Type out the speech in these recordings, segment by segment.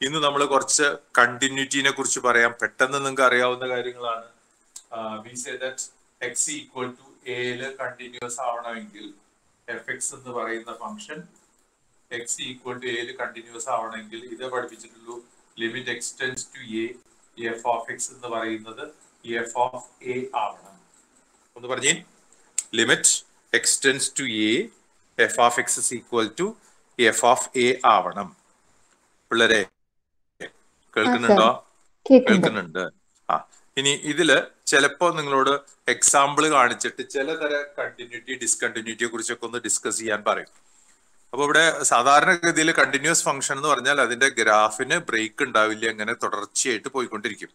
ഇന്ന് നമ്മൾ കുറച്ച് കണ്ടിന്യൂറ്റിനെ കുറിച്ച് പറയാം. പെട്ടെന്ന് നിങ്ങൾക്ക് അറിയാവുന്ന കാര്യങ്ങളാണ്. We say that x equal to എയില് കണ്ടിന്യൂസ് ആവണമെങ്കിൽ എഫ് എക്സ് എന്ന് പറയുന്ന ഫംഗ്ഷൻ എക്സ് ഈക്വൽ ടു എയില് കണ്ടിന്യൂസ് ആവണമെങ്കിൽ ഇത് പഠിപ്പിച്ചിട്ടുള്ളൂ. Limit x tends to a f of x എന്ന് പറയുന്നത് എഫ് ഓഫ് എ ആവണം. ഒന്ന് പറഞ്ഞേ, limit x tends to a f of x is equal to f of a ആവണം. പിള്ളേരെ കേൾക്കുന്നുണ്ടോ? കേൾക്കുന്നുണ്ട്. ഇനി ഇതില് ചിലപ്പോ നിങ്ങളോട് എക്സാമ്പിൾ കാണിച്ചിട്ട് ചിലതരം കണ്ടിന്യൂറ്റി ഡിസ്കണ്ടിന്യൂറ്റിയെ കുറിച്ചൊക്കെ ഒന്ന് ഡിസ്കസ് ചെയ്യാൻ പറയും. അപ്പൊ ഇവിടെ സാധാരണഗതിയിൽ കണ്ടിന്യൂസ് ഫംഗ്ഷൻ എന്ന് പറഞ്ഞാൽ അതിന്റെ ഗ്രാഫിന് ബ്രേക്ക് ഉണ്ടാവില്ല, അങ്ങനെ തുടർച്ചയായിട്ട് പോയിക്കൊണ്ടിരിക്കും.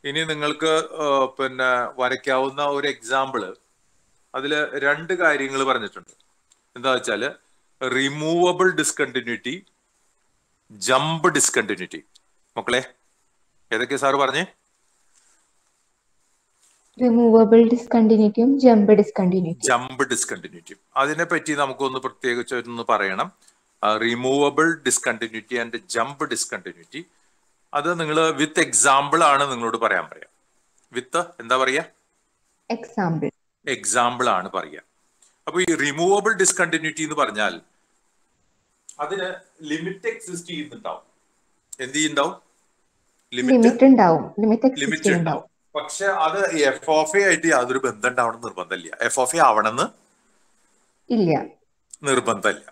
ഇനി നിങ്ങൾക്ക് പിന്നെ വരയ്ക്കാവുന്ന ഒരു എക്സാമ്പിള് അതില് രണ്ട് കാര്യങ്ങൾ പറഞ്ഞിട്ടുണ്ട്. എന്താ വെച്ചാല് റിമൂവബിൾ ഡിസ്കണ്ടിന്യൂറ്റി, ജമ്പ് ഡിസ്കണ്ടിന്യൂറ്റി. മക്കളെ ഏതൊക്കെയാ സാറ് പറഞ്ഞേ? റിമൂവബിൾ ഡിസ്കണ്ടിന്യൂറ്റിയും ജമ്പ് ഡിസ്കണ്ടിന്യൂറ്റിയും. അതിനെ പറ്റി നമുക്കൊന്ന് പ്രത്യേകിച്ച് ഒന്ന് പറയണം. Removable discontinuity and jump discontinuity അത് നിങ്ങൾ വിത്ത് എക്സാമ്പിൾ ആണ് നിങ്ങളോട് പറയാൻ പറയാം. വിത്ത് എന്താ പറയാ? എക്സാമ്പിൾ ആണ് പറയാ. അപ്പൊ ഈ റിമൂവബിൾ ഡിസ്കണ്ടിന്യൂറ്റി എന്ന് പറഞ്ഞാൽ അതിന് ലിമിറ്റ് എക്സിസ്റ്റ് ചെയ്യുന്നുണ്ടാവും. എന്ത് ചെയ്യുന്നുണ്ടാവും? ലിമിറ്റ് ഉണ്ടാവും. പക്ഷെ അത് എഫ് ഓഫ് എ ആയിട്ട് യാതൊരു ബന്ധം ഉണ്ടാവണം നിർബന്ധമില്ല. എഫ് ഓഫ് എ ആവണമെന്ന് ഇല്ല, നിർബന്ധമില്ല.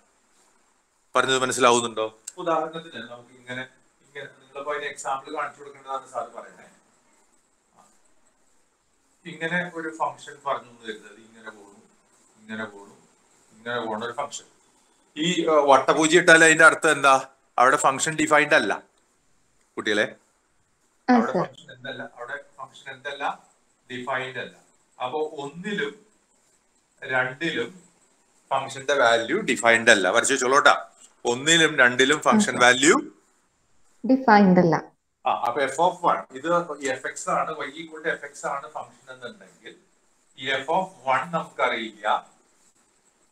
പറഞ്ഞത് മനസ്സിലാവുന്നുണ്ടോ? ഉദാഹരണത്തിന് നമുക്ക് ഇങ്ങനെ നിങ്ങളിപ്പോ അതിന് എക്സാമ്പിൾ കാണിച്ചു കൊടുക്കേണ്ടതാണ് സാർ പറയണേ. ഇങ്ങനെ ഒരു ഫംഗ്ഷൻ പറഞ്ഞു തരുന്നത് ഇങ്ങനെ പോണു, ഇങ്ങനെ പോണു, ഇങ്ങനെ പോണ ഒരു ഫംഗ്ഷൻ. ഈ വട്ടപൂജ്യം ഇട്ടാൽ അതിന്റെ അർത്ഥം എന്താ? അവിടെ ഫംഗ്ഷൻ ഡിഫൈൻഡ് അല്ല കുട്ടികളെ. അവിടെ ഫംഗ്ഷൻ എന്തല്ല? ഡിഫൈൻഡ് അല്ല. അപ്പൊ ഒന്നിലും രണ്ടിലും ഫംഗ്ഷന്റെ വാല്യൂ ഡിഫൈൻഡ് അല്ല. വരച്ചു വെച്ചോളൂട്ടാ. ഒന്നിലും രണ്ടിലും ഫംഗ്ഷൻ വാല്യൂ ഡിഫൈൻഡ് അല്ല. അപ്പൊ എഫ് ഓഫ് വൺ ഇത് എഫ് എക്സ് ആണ്, y equal to f x ആണ് ഫംഗ്ഷൻ എന്നുണ്ടെങ്കിൽ ഈ എഫ് ഓഫ് വൺ നമുക്കറിയില്ല.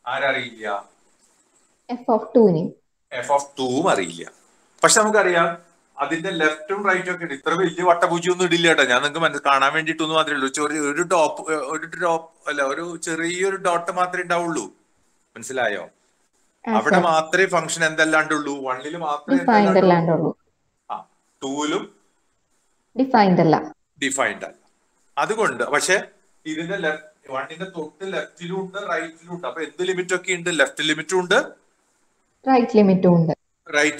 ആരറിയില്ല? എഫ് ഓഫ് ടൂവും അറിയില്ല. പക്ഷെ നമുക്കറിയാം അതിന്റെ ലെഫ്റ്റും റൈറ്റും ഒക്കെ ഉണ്ട്. ഇത്ര വലിയ വട്ടപൂജ്യം ഒന്നും ഇടില്ല കേട്ടോ. ഞാൻ നിങ്ങൾക്ക് കാണാൻ വേണ്ടിയിട്ടൊന്നും മാത്രമേ ഉള്ളൂ. ഒരു ഡോപ്പ് അല്ല, ഒരു ചെറിയൊരു ഡോട്ട് മാത്രമേ ഉണ്ടാവുള്ളൂ. മനസ്സിലായോ? അവിടെ മാത്രമേ ഫംഗ്ഷൻ എന്തല്ലാണ്ടുള്ളൂ. വണ്ണില് മാത്രമേ എന്തല്ലാണ്ടുള്ളൂ. ടൂവിലും ഡിഫൈൻഡ് അല്ല. അതുകൊണ്ട് പക്ഷെ ഇതിന്റെ വണ്ണിന്റെ തൊട്ട് ലെഫ്റ്റിലും ഉണ്ട്, റൈറ്റിലും ഉണ്ട്. അപ്പൊ എന്ത് ലിമിറ്റ് ഒക്കെ ഉണ്ട്? ലെഫ്റ്റ് ലിമിറ്റും ഉണ്ട്, റൈറ്റ്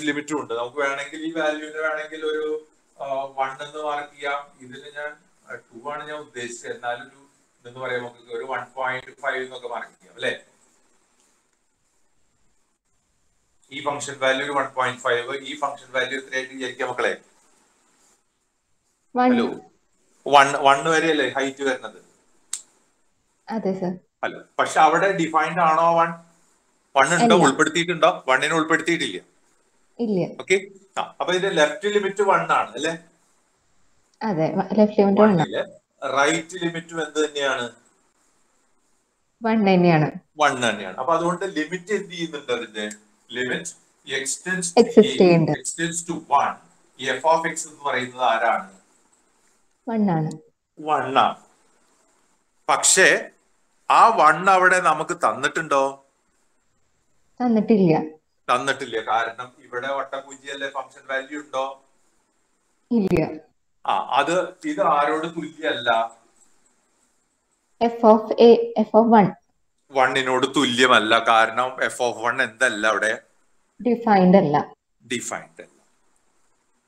ലിമിറ്റും ഉണ്ട്. നമുക്ക് വേണമെങ്കിൽ ഈ വാല്യൂവിന് വേണമെങ്കിൽ ഒരു 1 എന്ന് മാർക്ക് ചെയ്യാം. ഇതിന് ഞാൻ 2 ആണ് ഞാൻ ഉദ്ദേശിച്ചത്. എന്നാലും ഒരു എന്ന് പറയാം, നമുക്ക് ഒരു 1.5 എന്നൊക്കെ മാർക്ക് ചെയ്യാം അല്ലെ. ഈ ഫംഗ്ഷൻ വാല്യൂ ഒരു 1.5, ഈ ഫംഗ്ഷൻ വാല്യൂ എത്രയായിട്ട് വിചാരിക്കാം മക്കളെ? ഹലോ, 1 വരെയല്ലേ ഹൈറ്റ് വരുന്നത്? ഹലോ, പക്ഷെ അവിടെ ഡിഫൈൻഡ് ആണോ? 1 ഉണ്ടോ? ഉൾപ്പെടുത്തിയിട്ടുണ്ടോ? 1നെ ഉൾപ്പെടുത്തിയിട്ടില്ല. ഓക്കെ. അപ്പൊ ഇതിന്റെ ലെഫ്റ്റ് ലിമിറ്റ് 1 ആണ് അല്ലെ? റൈറ്റ് ലിമിറ്റും എന്ത് തന്നെയാണ്? 1 തന്നെയാണ്. അപ്പൊ അതുകൊണ്ട് ലിമിറ്റ് എന്ത് ചെയ്യുന്നുണ്ട്? അതിന്റെ limit extends to 1. F of x എന്ന് പറയുന്നത് ആരാണ്? 1 ആണ്. പക്ഷേ ആ 1 അവിടെ നമുക്ക് തന്നിട്ടുണ്ടോ? തന്നിട്ടില്ല. കാരണം ഇവിടെ വട്ടപൂജ്യല്ലേ, ഫംഗ്ഷൻ വാല്യൂ ഉണ്ടോ? ഇല്ല. ഇത് ആരോട് തുല്യമല്ല? എഫ് ഓഫ് 1 തുല്യമല്ല. കാരണം എഫ് ഓഫ് 1 എന്തല്ല? അവിടെ ഡിഫൈൻഡ് അല്ല.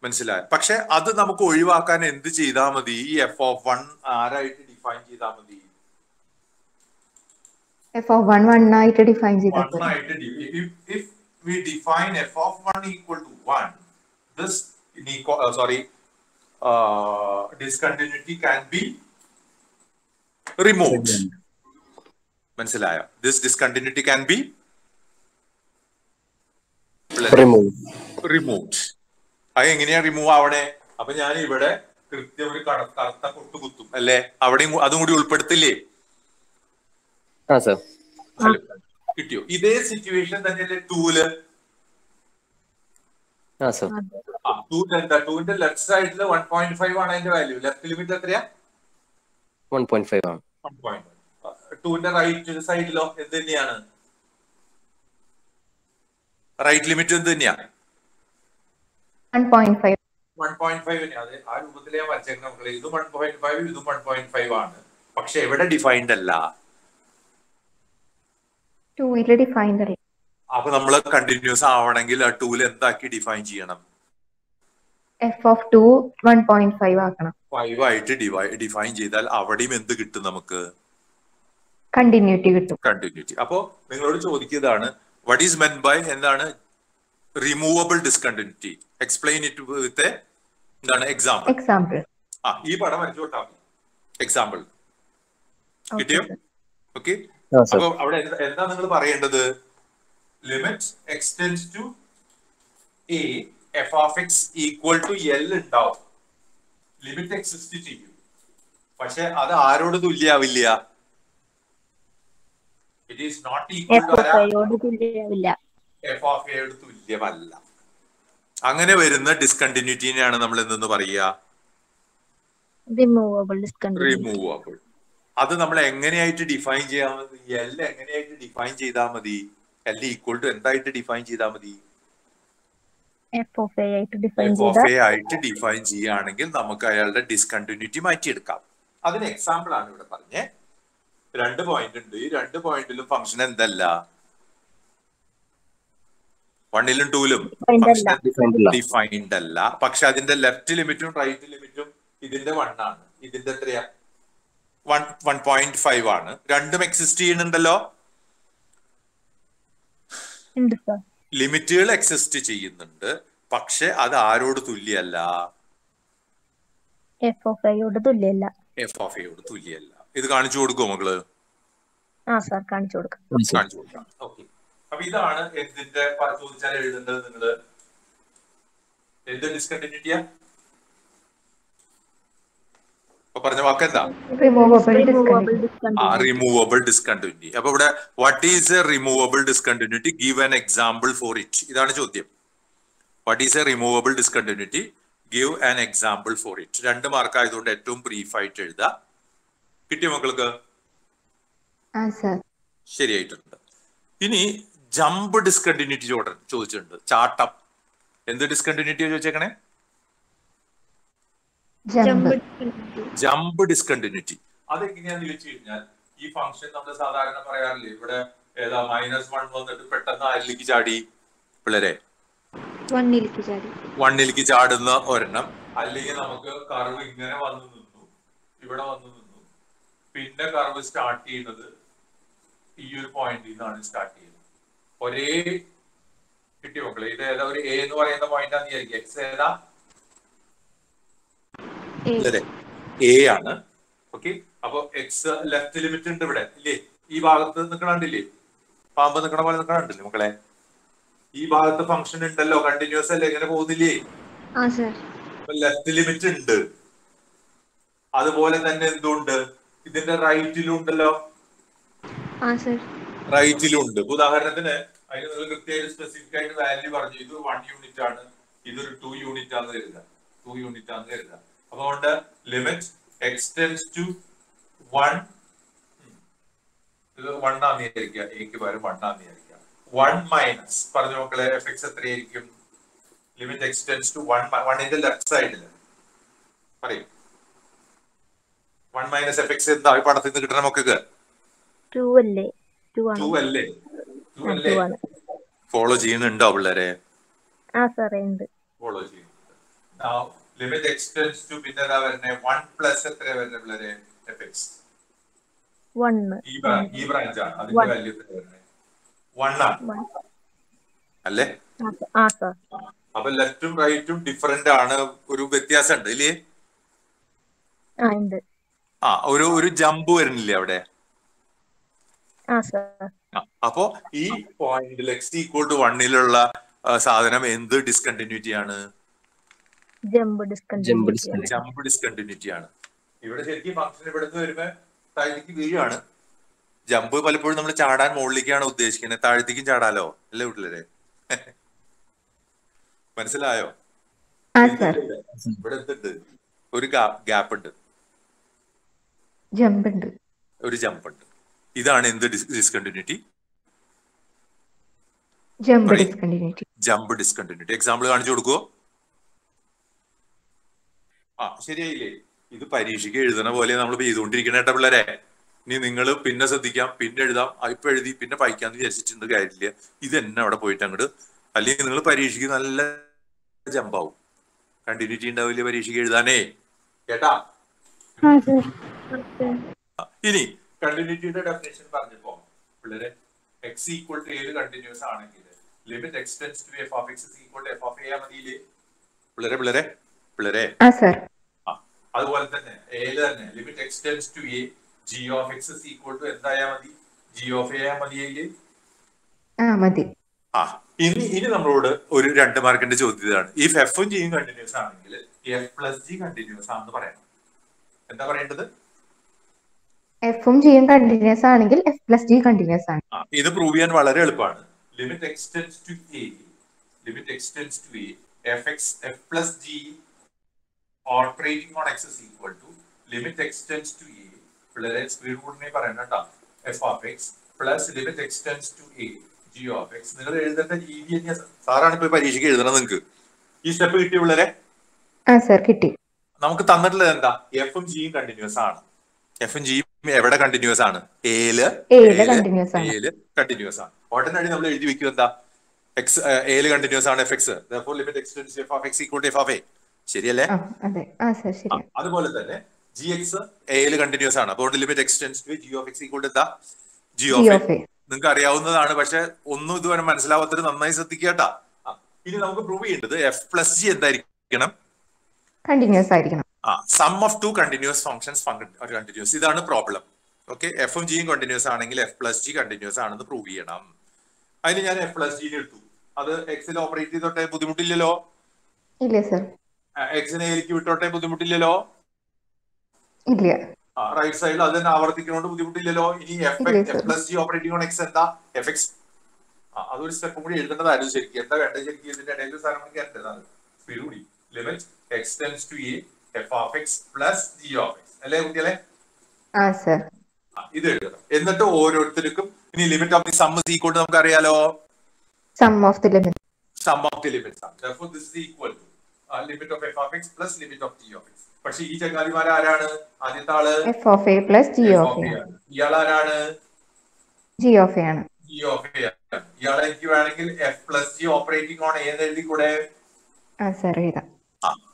മനസ്സിലായോ? പക്ഷെ അത് നമുക്ക് ഒഴിവാക്കാൻ എന്ത് ചെയ്താൽ മതി? ഈ എഫ് ഓഫ് 1 ആരായിട്ട് ഡിഫൈൻ ചെയ്താൽ മതി? എഫ് ഓഫ് 1 ആയിട്ട് ഡിഫൈൻ ചെയ്താൽ മതി. If we define f of 1 equal to 1, this discontinuity can be removed. മനസ്സിലായോ? This discontinuity can be removed. അത് എങ്ങനെയാ റിമൂവ് ആവണേ? അപ്പൊ ഞാൻ ഇവിടെ കൃത്യം ഒരു കറുത്ത പൊട്ട് കുത്തും അല്ലെ? അവിടെയും അതും കൂടി ഉൾപ്പെടുത്തില്ലേ? ഹലോ, കിട്ടിയോ? ഇതേ സിറ്റുവേഷൻ തന്നെയല്ലേ 2ല്? 2ന്റെ ലെഫ്റ്റ് സൈഡിൽ 1.5 ആണ് അതിന്റെ വാല്യൂ. ലെഫ്റ്റ് ലിമിറ്റ് എത്രയാ? 1.5 ആണ്. 1.5. 2ന്റെ റൈറ്റ് സൈഡിലോ എന്ത് തന്നെയാണ്? റൈറ്റ് ലിമിറ്റ് എന്ത് തന്നെയാ? 1.5. 1.5 തന്നെയാണ്. ആ രൂപത്തിൽ ഞാൻ വരച്ചേക്കുന്ന മക്കളെ. ഇതും 1.5 ഇതും 1.5 ആണ്. പക്ഷെ എവിടെ ഡിഫൈൻഡ് അല്ല? 2 ഡിഫൈൻഡ് അല്ല. അപ്പൊ നമ്മൾ കണ്ടിന്യൂസ് ആവണമെങ്കിൽ ആ 2 എന്താക്കി ഡിഫൈൻ ചെയ്യണം? f of 2 1.5 ആക്കണം. 5 ആയിട്ട് ഡിഫൈൻ ചെയ്താൽ അവിടെയും എന്ത് കിട്ടും നമുക്ക്? കണ്ടിന്യൂറ്റി കിട്ടും. കണ്ടിന്യൂറ്റി. അപ്പോ നിങ്ങളോട് ചോദിക്കുന്നതാണ് വാട്ട് ഈസ് മെന്റ് ബൈ എന്താണ് removable discontinuity? Explain it with എന്താണ് എക്സാമ്പിൾ. ഈ പടം വരച്ചു കൊടുത്താൽ മതി. എക്സാമ്പിൾ കിട്ടിയോ? ഓക്കെ. അപ്പൊ അവിടെ എന്താ നിങ്ങൾ പറയേണ്ടത്? Limit x tends to a f of x equal to l ഉണ്ടാവും. ലിമിറ്റ് എക്സിസ്റ്റ് ചെയ്യും. പക്ഷെ അത് ആരോട് തുല്യാവില്ല? It is not equal to f of എയോട് തുല്യമല്ല. അങ്ങനെ വരുന്ന ഡിസ്കണ്ടിന്യൂറ്റിനെയാണ് നമ്മൾ എന്തെന്ന് പറയുക? റിമൂവബിൾ. അത് നമ്മൾ എങ്ങനെയായിട്ട് ഡിഫൈൻ ചെയ്യാൻ മതി? എൽ എങ്ങനെയായിട്ട് ഡിഫൈൻ ചെയ്താൽ മതി? എൽ ഈക്വൽ ടു എന്തായിട്ട് ഡിഫൈൻ ചെയ്താൽ മതി? എഫ് ഓഫ് എ ആയിട്ട് ഡിഫൈൻ ചെയ്യുകയാണെങ്കിൽ നമുക്ക് അയാളുടെ ഡിസ്കണ്ടിന്യൂറ്റി മാറ്റിയെടുക്കാം. അതിന് എക്സാമ്പിൾ ആണ് ഇവിടെ പറഞ്ഞേ. 2 പോയിന്റ് ഉണ്ട്. ഈ 2 പോയിന്റിലും ഫംഗ്ഷൻ എന്തല്ല? 1ലും 2ലും ഫംഗ്ഷൻ ഡിഫൈൻഡ് അല്ല. പക്ഷെ അതിന്റെ ലെഫ്റ്റ് ലിമിറ്റും റൈറ്റ് ലിമിറ്റും ഇതിന്റെ 1 ആണ്. ഇതിന്റെ എത്രയാ? 1.5 ആണ്. രണ്ടും എക്സിസ്റ്റ് ചെയ്യുന്നുണ്ടല്ലോ. ലിമിറ്റുകൾ എക്സിസ്റ്റ് ചെയ്യുന്നുണ്ട്. പക്ഷെ അത് ആരോട് തുല്യല്ല? F of എയോട് തുല്യല്ല. ഇത് കാണിച്ചു കൊടുക്കുമോ മകള്? കാണിച്ചു കൊടുക്കാം. ഓക്കെ. അപ്പൊ ഇതാണ് എന്തിന്റെ ചോദിച്ചാൽ എഴുതേണ്ടത്. നിങ്ങള് എന്ത് ഡിസ്കണ്ടിന്യൂറ്റിയാ? പറഞ്ഞ വാക്കെന്താ? Removable discontinuity. അപ്പൊ ഇവിടെ what is A removable discontinuity? Give an example for it. ഇതാണ് ചോദ്യം. What is A removable discontinuity? Give an example for it. 2 mark ആയതുകൊണ്ട് ഏറ്റവും ബ്രീഫ് ആയിട്ട് എഴുതാം. കിട്ടിയ മക്കൾക്ക്? ശരിയായിട്ടുണ്ട്. ഇനി ജമ്പ് ഡിസ്കണ്ടിന്യൂറ്റി ചോദിച്ചിട്ടുണ്ട്. ചാട്ടം. എന്ത് ഡിസ്കണ്ടിന്യൂറ്റി ചോദിച്ചേക്കണേ? Jump discontinuity. അതെങ്ങനെയാന്ന് ചോദിച്ചു കഴിഞ്ഞാൽ ഈ ഫംഗ്ഷൻ നമ്മൾ സാധാരണ പറയാറില്ലേ, ഇവിടെ ഏതാ -1 വന്നിട്ട് പെട്ടെന്ന് ആരിലേക്ക് ചാടി? പിള്ളേരെ 1ലേക്ക് ചാടുന്ന ഒരെണ്ണം. അല്ലെങ്കിൽ നമുക്ക് കർവ് ഇങ്ങനെ വന്നു നിന്നു, ഇവിടെ വന്നു നിന്നു, പിന്നെ കർവ് സ്റ്റാർട്ട് ചെയ്യുന്നത് ഈ ഒരു പോയിന്റിൽ നിന്നാണ് സ്റ്റാർട്ട് ചെയ്യുന്നത്. ഒരേ കിട്ടിയ മക്കളെ, ഇത് ഏതാ? ഒരു എ എന്ന് പറയുന്ന പോയിന്റ് ആണെന്ന് വിചാരിക്കുക. എക്സ് ഏതാ? എ ആണ്. ഓക്കെ. അപ്പൊ എക്സ് ലെഫ്റ്റ് ലിമിറ്റ് ഉണ്ട് ഇവിടെ ഇല്ലേ? ഈ ഭാഗത്ത് നിൽക്കണില്ലേ? പാമ്പ് നിൽക്കണ പോലെ നിൽക്കണില്ലേ മക്കളെ? ഈ ഭാഗത്ത് ഫംഗ്ഷൻ ഉണ്ടല്ലോ, കണ്ടിന്യൂസ് അല്ലേ, ഇങ്ങനെ പോകുന്നില്ലേ? ലെഫ്റ്റ് ലിമിറ്റ് ഉണ്ട്. അതുപോലെ തന്നെ എന്തുണ്ട്? ഇതിന്റെ റൈറ്റിലും ഉണ്ടല്ലോ. റൈറ്റിലും ഉണ്ട്. ഉദാഹരണത്തിന് അതിന് നിങ്ങൾ കൃത്യമായിട്ട് സ്പെസിഫിക് ആയിട്ട് വാല്യൂ പറഞ്ഞു. ഇത് 1 യൂണിറ്റ് ആണ്, ഇതൊരു 2 യൂണിറ്റ് ആണെന്ന് കരുതാം. 2 യൂണിറ്റ് ആണെന്ന് കരുതാം. അതുകൊണ്ട് ലിമിറ്റ് എക്സ്റ്റെൻഡ്സ് ടു 1. ഇത് 1 ആണെന്ന് വിചാരിക്കുക. എക്ക് പകരം 1 ആണെന്ന് വിചാരിക്കുക. 1 മൈനസ് പറഞ്ഞ മക്കളെ എഫ് എക്സ് എത്രയായിരിക്കും? ലിമിറ്റ് എക്സ്റ്റെൻഡ്സ് ടു 1ന്റെ ലെഫ്റ്റ് സൈഡിൽ പറയും. 1 മൈനസ് എഫ് എക്സ് എന്താ? ഈ പടത്തിൽ നിന്ന് കിട്ടണ മക്കൾക്ക് 2 അല്ലേ? ഫോളോ ചെയ്യുന്നുണ്ടോ പിള്ളേരെ? ഫോളോ ചെയ്യുന്നുണ്ട്. ലിമിറ്റ് എക്സ്റ്റെൻഡ്സ് ടു പിന്നെ ഏതാ വരുന്നത്? 1 പ്ലസ് എത്രയാ വരുന്നത് പിള്ളേരെ? F X 1. ഈ ബ്രാഞ്ച് ആണ്. അതിന്റെ വാല്യൂ എത്ര വരുന്നത്? 1 ആണ് അല്ലേ? അപ്പൊ ലെഫ്റ്റും റൈറ്റും ഡിഫറെന്റ് ആണ്. ഒരു വ്യത്യാസം ഉണ്ട് ഇല്ലേ? ഒരു ജമ്പ് വരുന്നില്ലേ അവിടെ? അപ്പോ ഈ പോയിന്റിൽ എക്സ് ഈക്വൽ ടു 1ലുള്ള സാധനം എന്ത് ഡിസ്കണ്ടിന്യൂറ്റി ആണ്? ജമ്പ് ഡിസ്കണ്ടിന്യൂറ്റി ആണ്. ഇവിടെ ശരിക്കും ഫംഗ്ഷൻ ഇവിടെ നിന്ന് വരുമ്പോ താഴത്തേക്ക് വീഴാണ്. ജമ്പ് പലപ്പോഴും നമ്മൾ ചാടാൻ മുകളിലേക്കാണ് ഉദ്ദേശിക്കുന്നത്. താഴത്തേക്കും ചാടാലോ അല്ലേ വീട്ടിലെ? മനസ്സിലായോ? ആ സർ. ഇവിടെ എന്തുണ്ട്? ഒരു ഗ്യാപ്പ് ഉണ്ട്, ജമ്പ് ഉണ്ട്. ഒരു ജമ്പ് ഉണ്ട്. ഇതാണ് എന്ത് discontinuity? Jump discontinuity. Jump discontinuity. Example കാണിച്ചു കൊടുക്കുവോ? ശരിയായില്ലേ? ഇത് പരീക്ഷയ്ക്ക് എഴുതണ പോലെ നമ്മൾ ചെയ്തുകൊണ്ടിരിക്കണ കേട്ട പിള്ളേരെ. ഇനി നിങ്ങൾ പിന്നെ ശ്രദ്ധിക്കാം, പിന്നെ എഴുതാം, ഇപ്പൊ എഴുതി പിന്നെ വായിക്കാന്ന് വിചാരിച്ചിട്ടുണ്ട് കാര്യമില്ല. ഇത് തന്നെ അവിടെ പോയിട്ട് അങ്ങോട്ട്, അല്ലെങ്കിൽ നിങ്ങൾ പരീക്ഷയ്ക്ക് നല്ല ജമ്പാവും. കണ്ടിന്യൂറ്റി ഉണ്ടാവില്ല പരീക്ഷയ്ക്ക് എഴുതാനേ, കേട്ടാ? ഇനി കണ്ടിന്യൂറ്റിയുടെ ഡെഫിനേഷൻ പറഞ്ഞപ്പോ പിള്ളേരെ, എക്സ് ഈക്വൽ ടു ഏത് കണ്ടിന്യൂസ് ആണെങ്കിൽ limit x tends to f of x equal to f of a മതിയില്ലേ പിള്ളേരെ? അതുപോലെ തന്നെ ഏല് തന്നെ limit x tends to a g of x equal to എന്തായാ മതി? ജി ഓഫ് എ മതിയില്ലേ? മതി. ഇനി നമ്മളോട് ഒരു 2 മാർക്കിന്റെ ചോദ്യമാണ്. ഇഫ് എഫും ജിയും കണ്ടിന്യൂസ് ആണെങ്കിൽ എഫ് പ്ലസ് ജി കണ്ടിന്യൂസ് ആണെന്ന് പറയണം. എന്താ പറയേണ്ടത്? എഫും ജിയും കണ്ടിന്യൂസ് ആണെങ്കിൽ എഫ് പ്ലസ് ജി കണ്ടിന്യൂസ് ആണ്. ഇത് പ്രൂവ് ചെയ്യാൻ വളരെ എളുപ്പമാണ്. Limit x tends to a f x f plus g operating on x is equal to limit x tends to a പിള്ളേരെ സ്പീഡ് കൂടിനെ പറയണ്ട കേട്ടോ. F of x plus limit x tends to a g of x. നിങ്ങൾ എഴുതേണ്ട രീതി തന്നെയാണ്. സാറാണ് ഇപ്പൊ പരീക്ഷയ്ക്ക് എഴുതണം. നിങ്ങൾക്ക് ഈ സ്റ്റെപ്പ് കിട്ടിയ പിള്ളേരെ? കിട്ടി. നമുക്ക് തന്നിട്ടുള്ളത് എന്താ? എഫും ജിയും കണ്ടിന്യൂസ് ആണ്. എഫും ജിയും എവിടെ കണ്ടിന്യൂസ് ആണ്? ഏല് കണ്ടിന്യൂസ് ആണ്. ഉടനടി നമ്മൾ എഴുതി വെക്കും എന്താ? എക്സ് ഏല് കണ്ടിന്യൂസ് ആണ് f x. Limit x tends to f of x equal to f of a. ശരിയല്ലേ? അതുപോലെ തന്നെ ജി എക്സ് ഏല് കണ്ടിന്യൂസ് ആണ്. അപ്പോൾ limit x tends to g of x equal to എന്താ? G of a. നിങ്ങൾക്ക് അറിയാവുന്നതാണ്, പക്ഷെ ഒന്നും ഇതുവരെ മനസ്സിലാവാത്തത് നന്നായി ശ്രദ്ധിക്കട്ടാ. ഇനി നമുക്ക് പ്രൂവ് ചെയ്യേണ്ടത് എഫ് പ്ലസ് ജി എന്തായിരിക്കണം? കണ്ടിന്യൂസ് ആയിരിക്കണം. Sum of two continuous functions continuous. ഇതാണ് പ്രോബ്ലം. ഓക്കെ, എഫും ജിയും കണ്ടിന്യൂസ് ആണെങ്കിൽ എഫ് പ്ലസ് ജി കണ്ടിന്യൂസ് ആണെന്ന് പ്രൂവ് ചെയ്യണം. അതിന് ഞാൻ എഫ് പ്ലസ് ജിനെ എടുത്തു. അത് എക്സിൽ ഓപ്പറേറ്റ് ചെയ്തോട്ടെ, ബുദ്ധിമുട്ടില്ലല്ലോ. ഇല്ല സർ. എക്സിനെ എനിക്ക് വിട്ടോട്ടെ, ബുദ്ധിമുട്ടില്ലല്ലോ. ഇല്ല. റൈറ്റ് സൈഡിൽ അത് തന്നെ ആവർത്തിക്കുന്നതുകൊണ്ട് ബുദ്ധിമുട്ടില്ലല്ലോ. ഇനി f plus g operating on x എന്താ? F x. അതൊരു സ്റ്റെപ്പും കൂടി എഴുതേണ്ടതായിരുന്നു ശരിക്കും. എന്താ വേണ്ടത് ശരിക്കും? ഇതിന്റെ ഇടയിൽ സാധനം കേട്ടതാണ് സ്പീഡ് കൂടി. Limit x tends to a f of x plus g of x അല്ലേ കുട്ടികളെ? ഇത് എഴുതണം. എന്നിട്ട് ഓരോരുത്തർക്കും ഇനി limit of the sum is equal to നമുക്ക് അറിയാലോ. Sum of the limit. Therefore this is equal to limit of f of x plus limit of g of x. പക്ഷെ ഈ ചങ്ങാതിമാരാരാണ്? ആദ്യത്തെ ആള് f of a plus g of a. ഇയാളാരാണ്? G of a ആണ്. ഇയാളെ എനിക്ക് വേണമെങ്കിൽ f plus g operating on എന്ന് എഴുതിക്കൂടെ?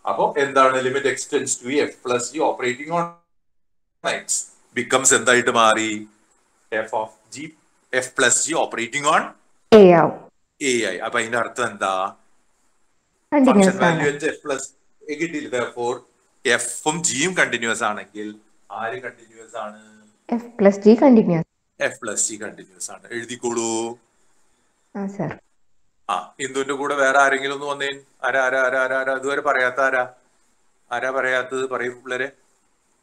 അപ്പൊ എന്താണ്? Limit x tends to f plus g operating on x becomes എന്തായിട്ട് മാറി? F of g f plus g operating on a ആവും. എ ആയി. അപ്പൊ അതിന്റെ അർത്ഥം എന്താ? കണ്ടിന്യൂസ് ആണ്. എഫ് പ്ലസ് എ കിട്ടിയില്ല. Therefore എഫും ജിയും കണ്ടിന്യൂസ് ആണെങ്കിൽ ആര് കണ്ടിന്യൂസ് ആണ്? F plus g continuous. F plus g continuous ആണ്. എഴുതിക്കോളൂ. സർ. ഇന്ദുവിന്റെ കൂടെ വേറെ ആരെങ്കിലും ഒന്ന് വന്നേ. ഇതുവരെ പറയാത്ത ആരാ പറയാത്തത്? പറയൂ പിള്ളേരെ.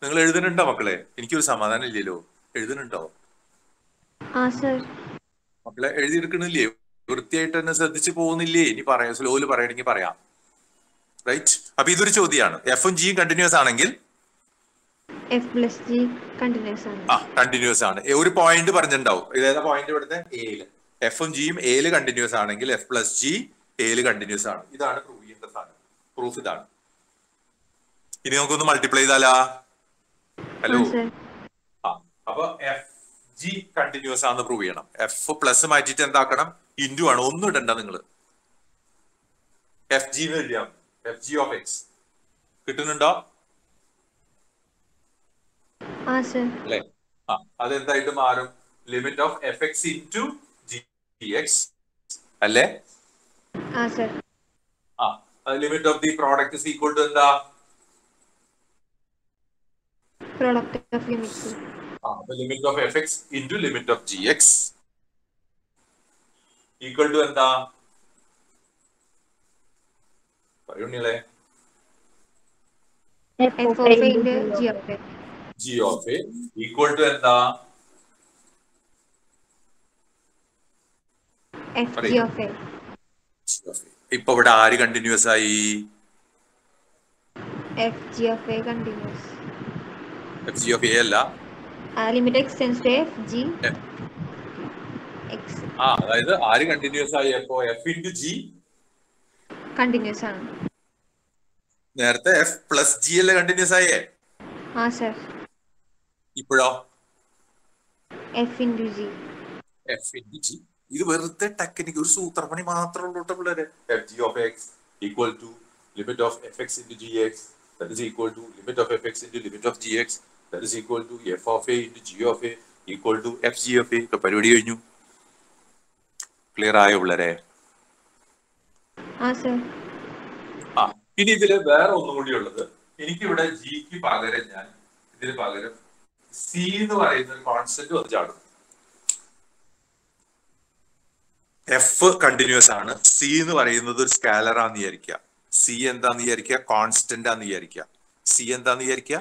നിങ്ങൾ എഴുതുന്നുണ്ടോ മക്കളെ? എനിക്കൊരു സമാധാനം ഇല്ലല്ലോ. എഴുതുന്നുണ്ടോ മക്കളെ? എഴുതിയെടുക്കണില്ലേ? വൃത്തിയായിട്ട് തന്നെ ശ്രദ്ധിച്ചു പോകുന്നില്ലേ? ഇനി പറയാം, സ്ലോയില് പറയണമെങ്കിൽ പറയാം. റൈറ്റ്. അപ്പൊ ഇതൊരു ചോദ്യമാണ്. എഫും ജിയും കണ്ടിന്യൂസ് ആണെങ്കിൽ എഫ് പ്ലസ് ജി കണ്ടിന്യൂസ് ആണ്. കണ്ടിന്യൂസ് ആണ്. ഒരു പോയിന്റ് പറഞ്ഞിട്ടുണ്ടാവും. ഇതേതാ പോയിന്റ്? ഇവിടുത്തെ എയില്. എഫും ജിയും എയില് കണ്ടിന്യൂസ് ആണെങ്കിൽ എഫ് പ്ലസ് ജി എയില് കണ്ടിന്യൂസ് ആണ്. ഇതാണ് പ്രൂവ് ചെയ്യേണ്ട സാധനം. പ്രൂഫ് ഇതാണ്. ഇനി നമുക്കൊന്ന് മൾട്ടിപ്ലൈ ചെയ്താലാ? ഹലോ. അപ്പൊ എഫ് ജി കണ്ടിന്യൂസ് ആണെന്ന് പ്രൂവ് ചെയ്യണം. എഫ് പ്ലസ് മാറ്റിയിട്ട് എന്താക്കണം? ഇൻറ്റു ആണ്. ഒന്നും ഇടണ്ട നിങ്ങൾ. എഫ് ജി എഴുതിയാൽ എഫ് ജി ഓഫ് എക്സ് കിട്ടുന്നുണ്ടോ? അല്ലേ? അതെന്തായിട്ട് മാറും? Limit of f x into g x അല്ലേ? Limit of the product is equal to എന്താ? Product of limits. Limit of f x into limit of g x equal to എന്താ? പറയുണ്ണികളെ. G of a equal to എന്താ? ഇപ്പൊ ഇവിടെ ആര് continuous ആയി? F G of A continuous. F g of A അല്ല. Limit extends to F G X അതായത് ആര് കണ്ടിന്യൂസ് ആയി? അപ്പോ എഫ് ഇൻറ്റു ജി continuous ആണ്. നേരത്തെ എഫ് പ്ലസ് ജി അല്ലേ കണ്ടിന്യൂസ് ആയേ? സർ. ഇപ്പോഴോ F into G. F into g. ഇത് വെറുതെ ടെക്നിക്ക്, ഒരു സൂത്രപ്പണി മാത്രമേ ഉള്ളൂ കേട്ടോ പിള്ളേരെ. F g of x equal to limit of f x into g x that is equal to limit of f x into limit of g x that is equal to f of a into g of a equal to f g of A. പരിപാടി കഴിഞ്ഞു. Clear ആയോ പിള്ളേരെ? Sir. ഇനി ഇതില് വേറെ ഒന്നും കൂടി ഉള്ളത്, എനിക്കിവിടെ ജിക്ക് പകരം ഞാൻ ഇതിന് പകരം സി എന്ന് പറയുന്ന ഒരു കോൺസ്റ്റന്റ് വന്ന് ചാടും. എഫ് കണ്ടിന്യൂസ് ആണ്, സി എന്ന് പറയുന്നത് ഒരു സ്കാലർ ആണെന്ന് വിചാരിക്കുക. സി എന്താന്ന് വിചാരിക്കുക? കോൺസ്റ്റന്റ് ആണെന്ന് വിചാരിക്കുക. സി എന്താന്ന് വിചാരിക്കുക?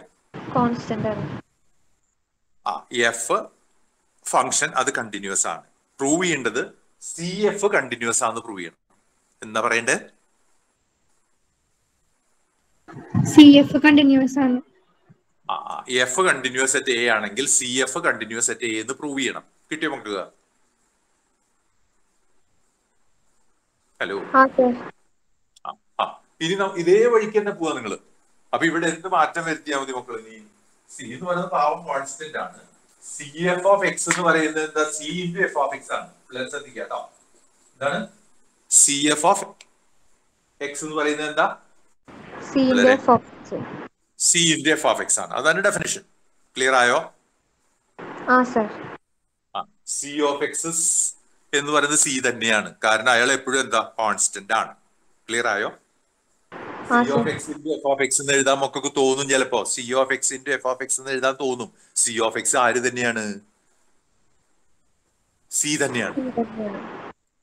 കോൺസ്റ്റന്റ് ആണ്. എഫ് ഫംഗ്ഷൻ അത് കണ്ടിന്യൂസ് ആണ്. പ്രൂവ് ചെയ്യേണ്ടത് സി എഫ് കണ്ടിന്യൂസ് ആണെന്ന് പ്രൂവ് ചെയ്യണം. എന്താ പറയണ്ടേ? സി എഫ് കണ്ടിന്യൂസ് ആണ്. എഫ് കണ്ടിന്യൂസ് അറ്റ് എ ആണെങ്കിൽ C F continuous at A എന്ന് പ്രൂവ് ചെയ്യണം. കിട്ടിയോ നമുക്ക്? ഹലോ. ഇനി ഇതേ വഴിക്ക് തന്നെ പോവാ നിങ്ങള്. അപ്പൊ ഇവിടെ എന്ത് മാറ്റം വരുത്തിയാൽ മതി മക്കള്? നീ സി എന്ന് പറയുന്നത് പാവം കോൺസ്റ്റന്റ് ആണ്. സി എഫ് ഓഫ് എക്സ് എന്ന് പറയുന്നത് എന്താ? C into f of x ആണ്. പ്ലസ് ശ്രദ്ധിക്കുക കേട്ടോ. എന്താണ് സി എഫ് ഓഫ് എക്സ് എന്ന് പറയുന്നത്? എന്താ? C into f of x ആണ്. അതാണ് ഡെഫിനിഷൻ. ക്ലിയർ ആയോ? സി ഓഫ് എക്സ് എന്ന് പറയുന്നത് സി തന്നെയാണ്. കാരണം അയാൾ എപ്പോഴും എന്താ? കോൺസ്റ്റന്റ് ആണ്. ക്ലിയർ ആയോ? C of X into f of x എന്ന് എഴുതാൻ മക്കൾക്ക് തോന്നും ചിലപ്പോ. C of X into f of x എന്ന് എഴുതാൻ തോന്നും. സി ഓഫ് എക്സ് ആര് തന്നെയാണ്? സി തന്നെയാണ്.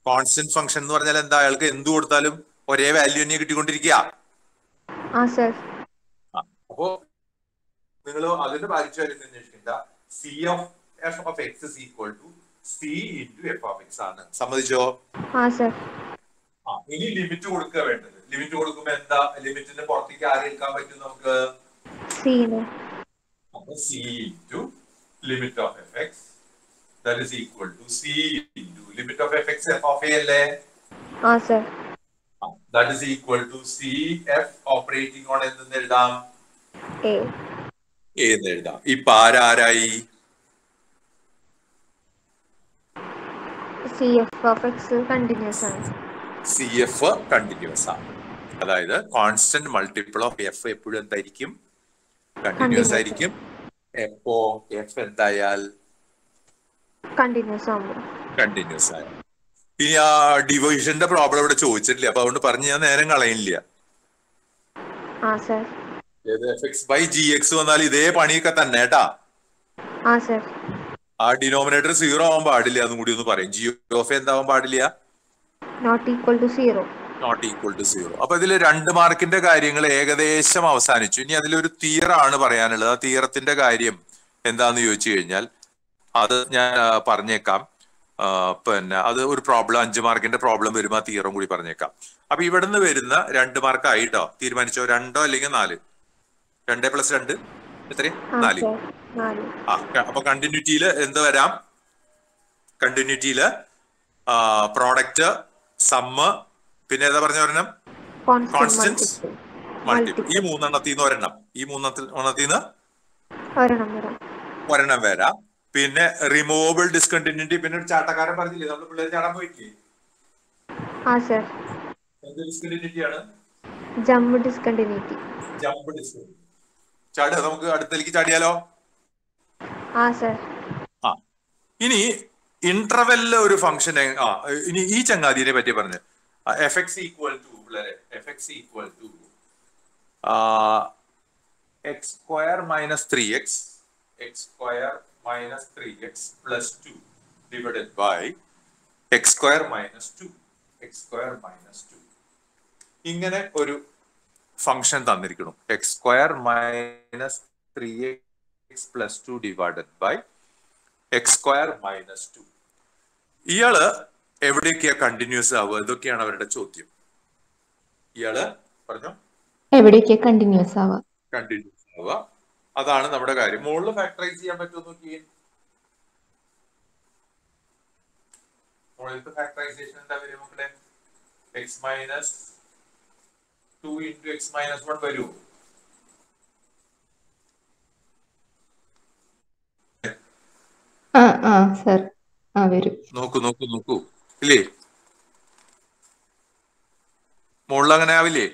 കോൺസ്റ്റന്റ് ഫംഗ്ഷൻ എന്ന് പറഞ്ഞാൽ എന്താ? അയാൾക്ക് എന്ത് കൊടുത്താലും ഒരേ വാല്യൂ തന്നെ കിട്ടിക്കൊണ്ടിരിക്കുക. അപ്പോ നിങ്ങൾ അതിന്റെ പാലിച്ചു കാര്യം അന്വേഷിക്കണ്ട. C of f of x is equal to c into f of x ആണ്. സമ്മതിച്ചോ? ഇനി ലിമിറ്റ് കൊടുക്കുക വേണ്ടത്. ലിമിറ്റ് കൊടുക്കുമ്പോ എന്താ? ലിമിറ്റിന്റെ പുറത്തേക്ക് ആര് എടുക്കാൻ പറ്റും നമുക്ക്? C into limit of f x that is equal to c into limit of f x f of a അല്ലേ? That is equal to CF operating on എന്തെന്ന് എഴുതാം? A എന്ന് എഴുതാം. ഇപ്പൊ ആരായി? CF of x continuous ആണ്. CF continuous ആണ്. അതായത് കോൺസ്റ്റന്റ് മൾട്ടിപ്പിൾ ഓഫ് എഫ് എപ്പോഴും എന്തായിരിക്കും? കണ്ടിന്യൂസ് ആയിരിക്കും. എപ്പോ എഫ് എന്തായാൽ? കണ്ടിന്യൂസ് ആവും. കണ്ടിന്യൂസ് ആയി. ഇനി ആ ഡിവിഷന്റെ പ്രോബ്ലം ഇവിടെ ചോദിച്ചിട്ടില്ല. അപ്പൊ അതുകൊണ്ട് പറഞ്ഞ് ഞാൻ നേരം കളയില്ല. F x by g x വന്നാൽ ഇതേ പണിയൊക്കെ തന്നെ കേട്ടാ. ആ ഡിനോമിനേറ്റർ 0 ആവാൻ പാടില്ല. അതും കൂടി ഒന്ന് പറയും. ജി ഓഫ് എന്താവാൻ പാടില്ല? Not equal to 0. Not equal to 0. അപ്പൊ ഇതിൽ 2 മാർക്കിന്റെ കാര്യങ്ങൾ ഏകദേശം അവസാനിച്ചു. ഇനി അതിലൊരു തീറാണ് പറയാനുള്ളത്. ആ തീറത്തിന്റെ കാര്യം എന്താന്ന് ചോദിച്ചു കഴിഞ്ഞാൽ അത് ഞാൻ പറഞ്ഞേക്കാം. പിന്നെ അത് ഒരു പ്രോബ്ലം 5 മാർക്കിന്റെ പ്രോബ്ലം വരുമ്പോ ആ തീയറും കൂടി പറഞ്ഞേക്കാം. അപ്പൊ ഇവിടുന്ന് വരുന്ന 2 മാർക്ക് ആയിട്ടോ. തീരുമാനിച്ചോ? 2 അല്ലെങ്കിൽ 4? 2 + 2 എത്രയും 4. അപ്പൊ കണ്ടിന്യൂറ്റിയില് എന്ത് വരാം? കണ്ടിന്യൂറ്റിയില് പ്രോഡക്റ്റ്, സമ്മ്, പിന്നെ ഏതാ പറഞ്ഞ ഒരെണ്ണം? Constant multiple. ഈ 3 എണ്ണത്തിന്ന് ഒരെണ്ണം. ഈ 3 എണ്ണത്തിന്ന് ഒരെണ്ണം വരാം. പിന്നെ റിമൂവബിൾ ഡിസ്കണ്ടിന്യൂറ്റി. പിന്നെ ഒരു ചാട്ടക്കാരൻ പറഞ്ഞില്ലേ നമ്മൾ പിള്ളേർ ചാടാൻ പോയിട്ടില്ലേ? എന്ത് ഡിസ്കണ്ടിന്യൂറ്റി ആണ്? Jump discontinuity. Jump discontinuity. ചാടുക. നമുക്ക് അടുത്തേക്ക് ചാടിയാലോ? ഇനി ഇന്റർവെല്ലില് ഒരു ഫംഗ്ഷൻ. ഇനി ഈ ചങ്ങാതിനെ പറ്റി പറഞ്ഞു. എഫ് എക്സ് ഈക്വൽ ടു പിള്ളേരെ f x equal to x square minus 3x x square minus 3x plus 2 divided by x square minus 2 x square minus 2. ഇങ്ങനെ ഒരു function തന്നിരിക്കണം. x square minus 3x plus 2 divided by x square minus 2. ഇയാള് എവിടെയൊക്കെയാ continuous ആവുക? ഇതൊക്കെയാണ് അവരുടെ ചോദ്യം. ഇയാള് പറഞ്ഞോ എവിടെയൊക്കെ കണ്ടിന്യൂസ് ആവാം. കണ്ടിന്യൂസ് ആവുക. അതാണ് നമ്മുടെ കാര്യം. മുകളിൽ ഫാക്ടറൈസ് ചെയ്യാൻ പറ്റുമോ നോക്കിയേ. മുകളിലത്തെ ഫാക്ടറൈസേഷൻ എന്താ വരും മക്കളെ? X minus 2 into X minus 1 വരുമോ? സർ വരും. നോക്കൂ ഇല്ലേ? മുകളിൽ അങ്ങനെ ആവില്ലേ?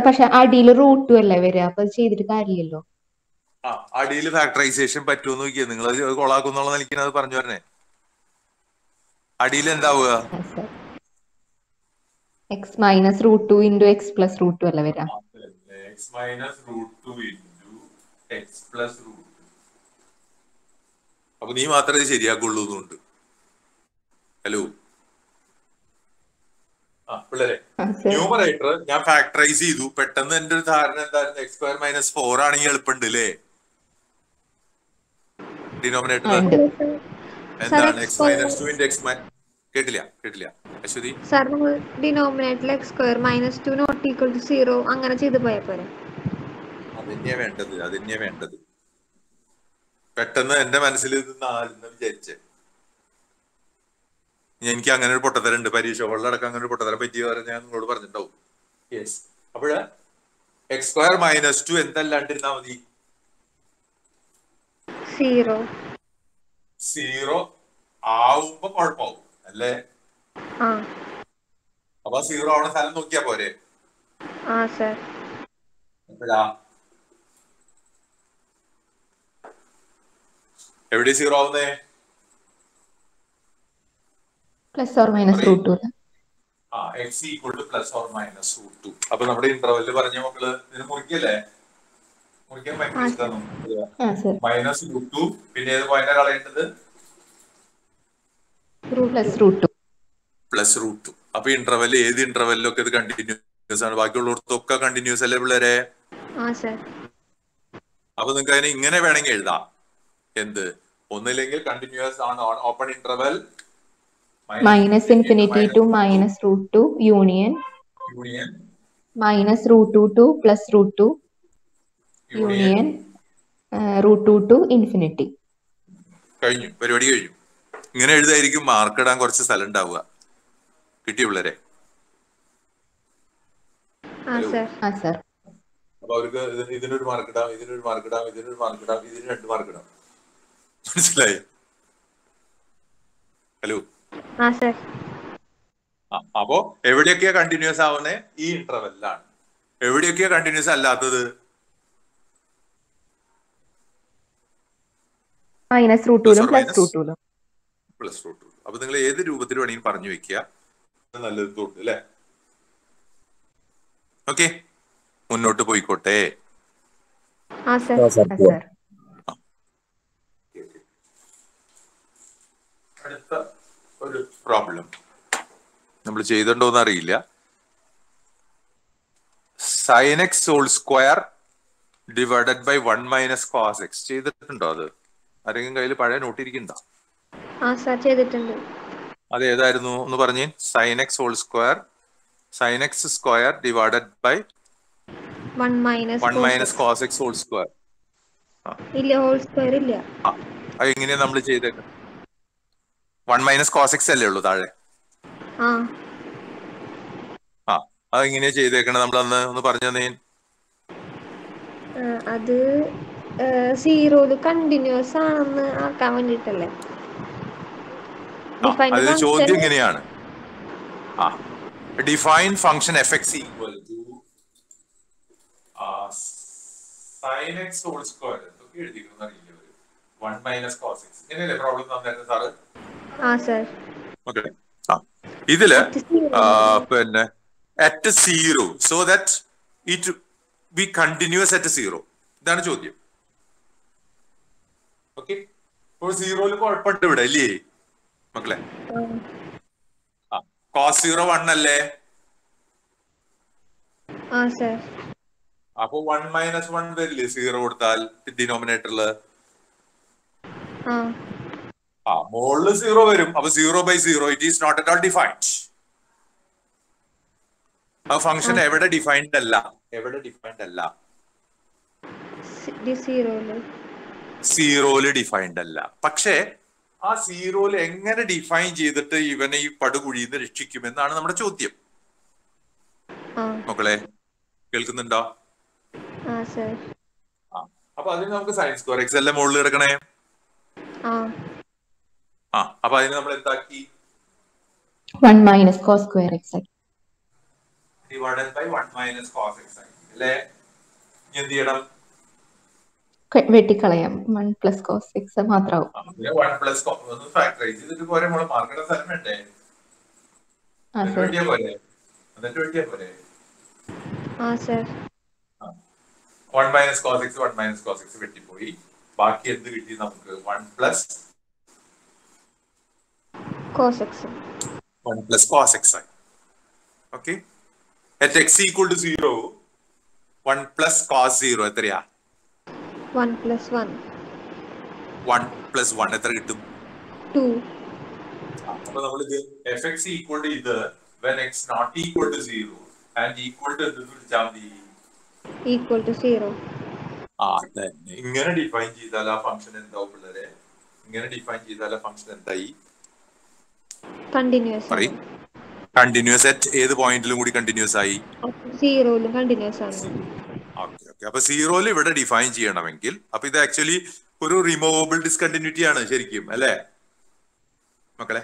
പക്ഷെ അടിയിൽ റൂട്ടും അല്ലേ വരിക, അപ്പൊ അത് ചെയ്തിട്ട് കാര്യമില്ലല്ലോ. അടിയിൽ ഫാക്ടറൈസേഷൻ പറ്റുമെന്ന് നോക്കിയാ. നിങ്ങൾ കൊളാക്കുന്നുള്ള നിലയ്ക്ക് അത് പറഞ്ഞു പറഞ്ഞേ. അടിയിൽ എന്താവുക? X minus √2 into x plus √2 അല്ല വരാ. X minus √2 into x plus √2. അപ്പൊ നീ മാത്രമേ ശരിയാക്കുള്ളൂ എന്നുണ്ട്. ഹലോ പിള്ളേരെ, ന്യൂമറേറ്റർ ഞാൻ ഫാക്ടറൈസ് ചെയ്തു. പെട്ടെന്ന് എന്റെ ഒരു ധാരണ എന്തായിരുന്നു? എക്സ് സ്ക്വയർ മൈനസ് 4 ആണെങ്കിൽ എളുപ്പമുണ്ട് അല്ലേ? ഡിനോമിനേറ്റർ എന്താണ്? എക്സ് മൈനസ് 2 ഇൻറ്റു എക്സ് കേട്ടില്ല അശ്വതി. സാർ നമ്മൾ ഡിനോമിനേറ്ററിൽ x square minus 2 not equal to 0 അങ്ങനെ ചെയ്ത് പോയാൽ പോരെ? അതന്നെയാ വേണ്ടത്. പെട്ടെന്ന് എന്റെ മനസ്സിൽ ഇത് 4 വിചാരിച്ചേ. എനിക്ക് അങ്ങനെ ഒരു പൊട്ടത്തരം ഉണ്ട്. പരീക്ഷ ഹോളിലടക്കം അങ്ങനെ ഒരു പൊട്ടത്തരം പറ്റിയ ഞാൻ നിങ്ങളോട് പറഞ്ഞിട്ടുണ്ടാവും. യെസ്. അപ്പോഴ് എക്സ് സ്ക്വയർ മൈനസ് 2 എന്തല്ലാണ്ടിരുന്നാ മതി? 0 ആവുമ്പോ കുഴപ്പമാവും അല്ലേ? അപ്പൊ 0 ആവണ സ്ഥലം നോക്കിയാ പോരെ? എപ്പോഴാ എവിടെ 0 ആവുന്നേ? Plus or minus √2. X equal to plus or minus √2. അപ്പൊ നമ്മുടെ ഇന്റർവെല്ലിൽ പറഞ്ഞ മക്കള് ഇതിന് മുറിക്കല്ലേ? മുറിക്കാൻ ഭയങ്കര ഇഷ്ടമാണ്. മൈനസ് √2 പിന്നെ ഏത് പോയിന്റാ കളയേണ്ടത്? പ്ലസ് √2. അപ്പൊ ഇന്റർവെൽ ഏത് ഇന്റർവെല്ലിലൊക്കെ ഇത് കണ്ടിന്യൂസ് ആണ്. ബാക്കിയുള്ളവർക്കൊക്കെ കണ്ടിന്യൂസ് അല്ലേ പിള്ളേരെ? അപ്പൊ നിങ്ങൾക്ക് അതിനെ ഇങ്ങനെ വേണമെങ്കിൽ എഴുതാം. എന്ത്? ഒന്നില്ലെങ്കിൽ കണ്ടിന്യൂസ് ആണ് open interval minus infinity to minus √2 union minus √2 to plus √2 union √2 to infinity. കഴിഞ്ഞു, പരിപാടി കഴിഞ്ഞു. ഇങ്ങനെ എഴുതായിരിക്കും മാർക്ക് ഇടാൻ കുറച്ച് സ്ഥലം ഉണ്ടാവുക. കിട്ടിയ പിള്ളേരെ? അപ്പൊ അവർക്ക് ഇതിനൊരു മാർക്ക് ഇടാം, ഇതിനൊരു മാർക്ക് ഇടാം, ഇതിനൊരു മാർക്ക് ഇടാം, ഇതിന് 2 മാർക്ക് ഇടാം. മനസ്സിലായി? ഹലോ. അപ്പോ എവിടെയൊക്കെയാ കണ്ടിന്യൂസ് ആവുന്നേ? ഈ ഇന്റർവെല്ലാണ്. എവിടെയൊക്കെയാ കണ്ടിന്യൂസ് അല്ലാത്തത്? Minus √2 plus √2. അപ്പൊ നിങ്ങൾ ഏത് രൂപത്തിൽ വേണമെങ്കിൽ പറഞ്ഞു വെക്കുക. നല്ലത് തോന്നുന്നു അല്ലെ? ഓക്കെ, മുന്നോട്ട് പോയിക്കോട്ടെ. അടുത്ത ഒരു പ്രോബ്ലം നമ്മൾ ചെയ്തിട്ടുണ്ടോന്ന് അറിയില്ല. sin x whole square divided by 1 minus cos x ചെയ്തിട്ടുണ്ടോ? അത് ആരെങ്കിലും കയ്യിൽ പഴയ നോട്ട് ഇരിക്കണ്ടോ? അത് ഏതായിരുന്നു ഒന്ന് പറഞ്ഞേ. sin x whole square divided by 1 minus cos x whole square. അത് എങ്ങനെയാ നമ്മൾ ചെയ്തേക്കുന്നത്? 1 മൈനസ് cos x അല്ലേ ഉള്ളൂ താഴെ? അതെങ്ങനെയാ ചെയ്തേക്കണേ? നമ്മൾ അന്ന് ഒന്ന് പറഞ്ഞു തന്നെ. അത് 0 കണ്ടിന്യൂസ് ആണെന്ന് ആക്കാൻ വേണ്ടിട്ടല്ലേ? അതിന് ചോദ്യം എങ്ങനെയാണ്? Define function fx equal to sin x whole square. എന്തൊക്കെ എഴുതിക്കുന്നു അറിയില്ല. 1 മൈനസ് cos x. ഇങ്ങനെയല്ലേ പ്രോബ്ലം തന്നേരുന്നത് സാറ്? ഓക്കെ. ഇതില് പിന്നെ at 0 so that it be continuous at 0. ഇതാണ് ചോദ്യം. ഓക്കെ. ഇപ്പോൾ 0 കുഴപ്പമുണ്ട് ഇവിടെ അല്ലേ മക്കളെ? cos 0 1 അല്ലേ? അപ്പൊ 1 മൈനസ് 1 വരില്ലേ 0 കൊടുത്താൽ ഡിനോമിനേറ്ററില്? മുകളില് 0 വരും. അപ്പൊ 0 by 0 it is not at all defined. ആ ഫംഗ്ഷൻ എവിടെ ഡിഫൈൻഡ് അല്ല? എവിടെ ഡിഫൈൻഡ് അല്ല? സീറോയില് ഡിഫൈൻഡ് അല്ല. പക്ഷേ ആ സീറോയില് എങ്ങനെ ഡിഫൈൻ ചെയ്തിട്ട് ഇവനെ ഈ പടുകുഴിയിൽ നിന്ന് രക്ഷിക്കുമെന്നാണ് നമ്മുടെ ചോദ്യം. മക്കളെ കേൾക്കുന്നുണ്ടോ? അപ്പൊ അതിന് നമുക്ക് സൈൻ സ്ക്വയർ എക്സ് അല്ലേ മുകളിൽ എടുക്കണേ. അപ്പൊ അതിന് നമ്മൾ എന്താക്കി? 1 minus cos square x divided by 1 minus cos x ആയി അല്ലേ? എന്ത് ചെയ്യണം? വെട്ടിക്കളയാം. 1 plus cos x മാത്രമാവും. 1 പ്ലസ് ഒന്ന് ഫാക്ടറൈസ് ചെയ്തിട്ട് പോരെ നമ്മൾ മാർക്കറ്റ് സ്ഥലം വേണ്ടേ? എന്നിട്ട് വെട്ടിയാ പോരെ? 1 minus cos x 1 minus cos x വെട്ടിപ്പോയി. ബാക്കി എന്ത് കിട്ടി നമുക്ക്? 1 പ്ലസ് കോസ് എക്സ് ആയി. Okay, at x equal to 0 1 plus cos 0 എത്രയാ? 1 plus 1 എത്ര കിട്ടും? 2. അപ്പൊ നമ്മൾ ഇത് fx equal to ഇത് when x not equal to 0 and equal to എന്ത് വിളിച്ചാൽ മതി? equal to 0. ഇങ്ങനെ ഡിഫൈൻ ചെയ്താൽ ആ ഫംഗ്ഷൻ എന്താവും പിള്ളേരെ? ഇങ്ങനെ ഡിഫൈൻ ചെയ്താൽ ആ ഫംഗ്ഷൻ എന്തായി? കണ്ടിന്യൂസ്. കണ്ടിന്യൂസ് അറ്റ് ഏത് പോയിന്റിലും കൂടി കണ്ടിന്യൂസ് ആയി? സീറോയിലും കണ്ടിന്യൂസ് ആണ്. അപ്പൊ സീറോയിൽ ഇവിടെ ഡിഫൈൻ ചെയ്യണമെങ്കിൽ അപ്പൊ ഇത് ആക്ച്വലി ഒരു റിമൂവബിൾ ഡിസ്കണ്ടിന്യൂറ്റി ആണ് ശരിക്കും അല്ലേ മക്കളെ?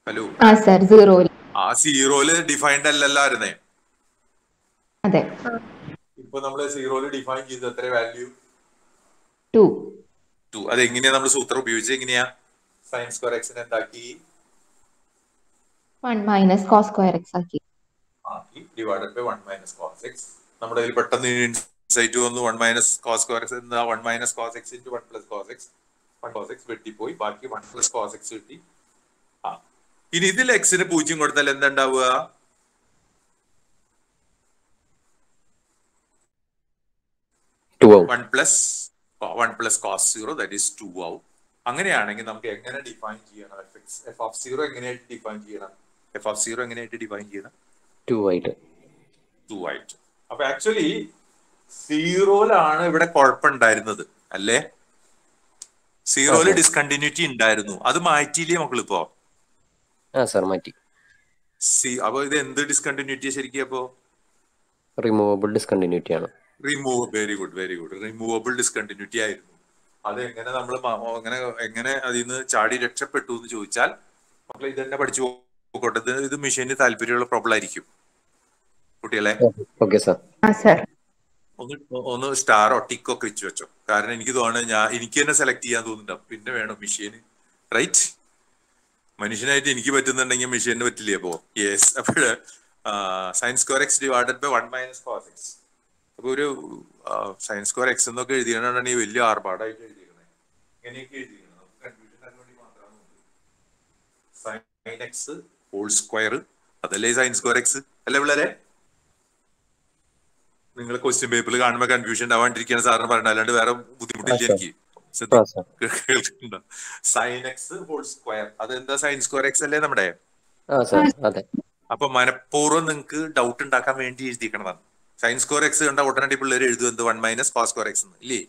ഹലോ, സീറോയില് ഡിഫൈൻഡ് അല്ലല്ലായിരുന്നേ. അതെ, ഇപ്പൊ നമ്മള് സീറോയില് ഡിഫൈൻ ചെയ്ത് എത്ര വാല്യൂ? 2. അതെങ്ങനെയാ നമ്മൾ സൂത്രം ഉപയോഗിച്ചത്? എങ്ങനെയാ? സൈൻ സ്ക്വയർ എക്സിനെ എന്താക്കി? 1 minus cos square x ആക്കി divided by 1 minus cos x. നമ്മുടെ ഇതിൽ പെട്ടെന്ന് ഇൻസൈറ്റ് വന്നു. 1 മൈനസ് കോസ് സ്ക്വയർ എക്സ് എന്താ? 1 minus cos x into 1 plus cos x. 1 cos x വെട്ടിപ്പോയി, ബാക്കി 1 പ്ലസ് കോസ് എക്സ് കിട്ടി. ഇനി ഇതിൽ എക്സിന് 0 കൊടുത്താൽ എന്താ ഉണ്ടാവുക? One plus cos 0 that is 2 ആവും. അങ്ങനെയാണെങ്കിൽ നമുക്ക് എങ്ങനെ ഡിഫൈൻ ചെയ്യണം? എഫ് ഓഫ് 0 എങ്ങനെയായിട്ട് ഡിഫൈൻ ചെയ്യണം? 2 ആയിട്ട്. അപ്പൊ ആക്ച്വലി സീറോയിലാണ് ഇവിടെ കുഴപ്പമുണ്ടായിരുന്നത് അല്ലേ? സീറോയില് ഡിസ്കണ്ടിന്യൂറ്റി ഉണ്ടായിരുന്നു, അത് മാറ്റിയില്ലേ മക്കളിപ്പോ? മാറ്റി. അപ്പൊ ഇത് എന്ത് ഡിസ്കണ്ടിന്യൂറ്റി ശരിക്കും? അപ്പോ റിമൂവബിൾ ഡിസ്കണ്ടിന്യൂറ്റി ആണ്. Very good. റിമൂവബിൾ ഡിസ്കണ്ടിന്യൂറ്റി ആയിരുന്നു. അത് എങ്ങനെ നമ്മൾ എങ്ങനെ അതിൽ നിന്ന് ചാടി രക്ഷപ്പെട്ടു എന്ന് ചോദിച്ചാൽ മക്കളെ ഇത് തന്നെ പഠിച്ചു പോകട്ടെ. ഇത് മെഷീന് താല്പര്യമുള്ള പ്രോബ്ലം ആയിരിക്കും കുട്ടികളെ. ഒന്ന് സ്റ്റാർ ഒട്ടിക്കോ ക്രിച്ച് വെച്ചോ. കാരണം എനിക്ക് തോന്നുന്നു എനിക്ക് തന്നെ സെലക്ട് ചെയ്യാൻ തോന്നുന്നുണ്ട്. പിന്നെ വേണം മെഷീന്, റൈറ്റ്? മനുഷ്യനായിട്ട് എനിക്ക് പറ്റുന്നുണ്ടെങ്കിൽ മെഷീന് പറ്റില്ലേ? അപ്പോ യെസ്. അപ്പോഴ് sine square x divided by 1 minus cos x. അപ്പൊ ഒരു സൈൻ സ്ക്വയർ എക്സ് എന്നൊക്കെ എഴുതിയാണ് ഈ വലിയ ആർഭാടായിട്ട് എഴുതിയിരിക്കണേ. ഇങ്ങനെയൊക്കെ എഴുതിയിരിക്കണം. കൺഫ്യൂഷൻ ആകാൻ വേണ്ടി മാത്രമാണ്. സൈൻ എക്സ് ഹോൾ സ്ക്വയർ അതല്ലേ സൈൻ സ്ക്വയർ എക്സ് അല്ലേ പിള്ളേരെ? നിങ്ങൾ ക്വസ്റ്റ്യൻ പേപ്പറിൽ കാണുമ്പോൾ കൺഫ്യൂഷൻ ഉണ്ടാവാണ്ടിരിക്കുകയാണ് സാറിന് പറയുന്നത്, അല്ലാണ്ട് വേറെ ബുദ്ധിമുട്ടില്ല എനിക്ക്. കേൾക്കുന്നുണ്ടോ? സൈൻ എക്സ് ഹോൾ സ്ക്വയർ അതെന്താ? സൈൻ സ്ക്വയർ എക്സ് അല്ലേ നമ്മുടെ? അപ്പൊ മനഃപൂർവ്വം നിങ്ങൾക്ക് ഡൗട്ട് ഉണ്ടാക്കാൻ വേണ്ടി എഴുതിക്കണതാണ്. സൈൻ സ്ക്വയർ എക്സ് കണ്ട ഉടനടി പിള്ളേർ എഴുതും എന്ത്? 1 മൈനസ് കോസ് സ്ക്വയർ എക്സ് ഇല്ലേ?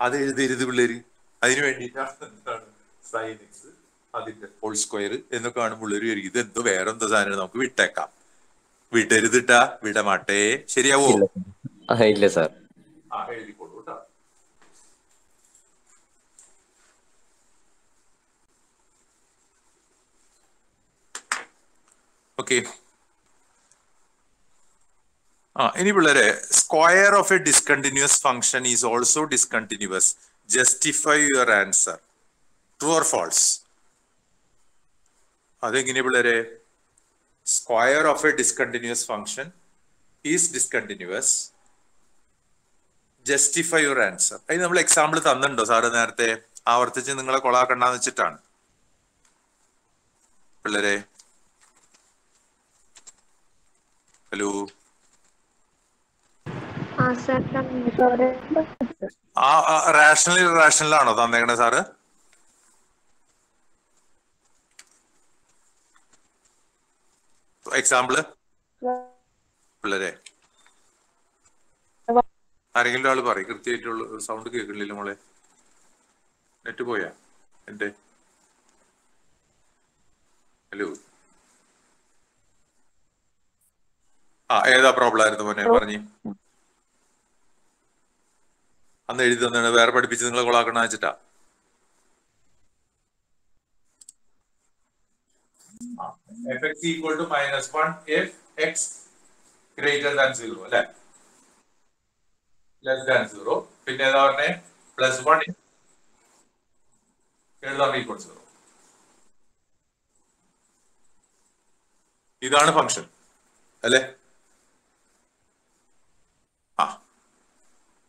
അത് എഴുതരുത് പിള്ളേര്. അതിന് വേണ്ടിയിട്ടാണ് എന്താണ് സൈൻ എക്സ് അതിന്റെ ഹോൾ സ്ക്വയർ എന്നൊക്കെ കാണുമ്പോൾ പിള്ളേര് ഇത് എന്തോ വേറെ എന്തോ സാധനം, നമുക്ക് വിട്ടേക്കാം. വിടരുതിട്ടാ, വിടമാട്ടേ. ശരിയാവോ? ഇല്ല സാർ. എഴുതിക്കോളൂ കേട്ടോ. ഓക്കെ. ഇനി പിള്ളേരെ, square of a discontinuous function is also discontinuous. Justify your answer. True or false? അതെങ്ങനെയാ പിള്ളേരെ? Square of a discontinuous function is discontinuous. Justify your answer. അതിന് നമ്മൾ എക്സാമ്പിൾ തന്നിട്ടുണ്ടോ സാറ്? നേരത്തെ ആവർത്തിച്ച് നിങ്ങളെ കൊളാക്കണ്ടെന്ന് വെച്ചിട്ടാണ് പിള്ളേരെ. ഹലോ, റാഷണലാണോ തന്നേക്കണേ സാറ്? എക്സാമ്പിള് പിള്ളേരെ ആരെങ്കിലും ആള് പറയും കൃത്യമായിട്ടുള്ള സൗണ്ട് കേൾക്കണില്ല മോളെ. നെറ്റ് പോയാ എന്റെ? ഹലോ, ഏതാ പ്രോബ്ലം ആയിരുന്നു മോനെ പറഞ്ഞു? അന്ന് എഴുതി തന്നാണ് വേറെ പഠിപ്പിച്ച് നിങ്ങളെ കൊളാക്കണ വെച്ചിട്ടാ. fx equal to -1 if x greater than 0 അല്ലെ, less than 0. പിന്നെ ഏതാ പറഞ്ഞേ? +1 equal to 0. ഇതാണ് ഫംഗ്ഷൻ അല്ലെ.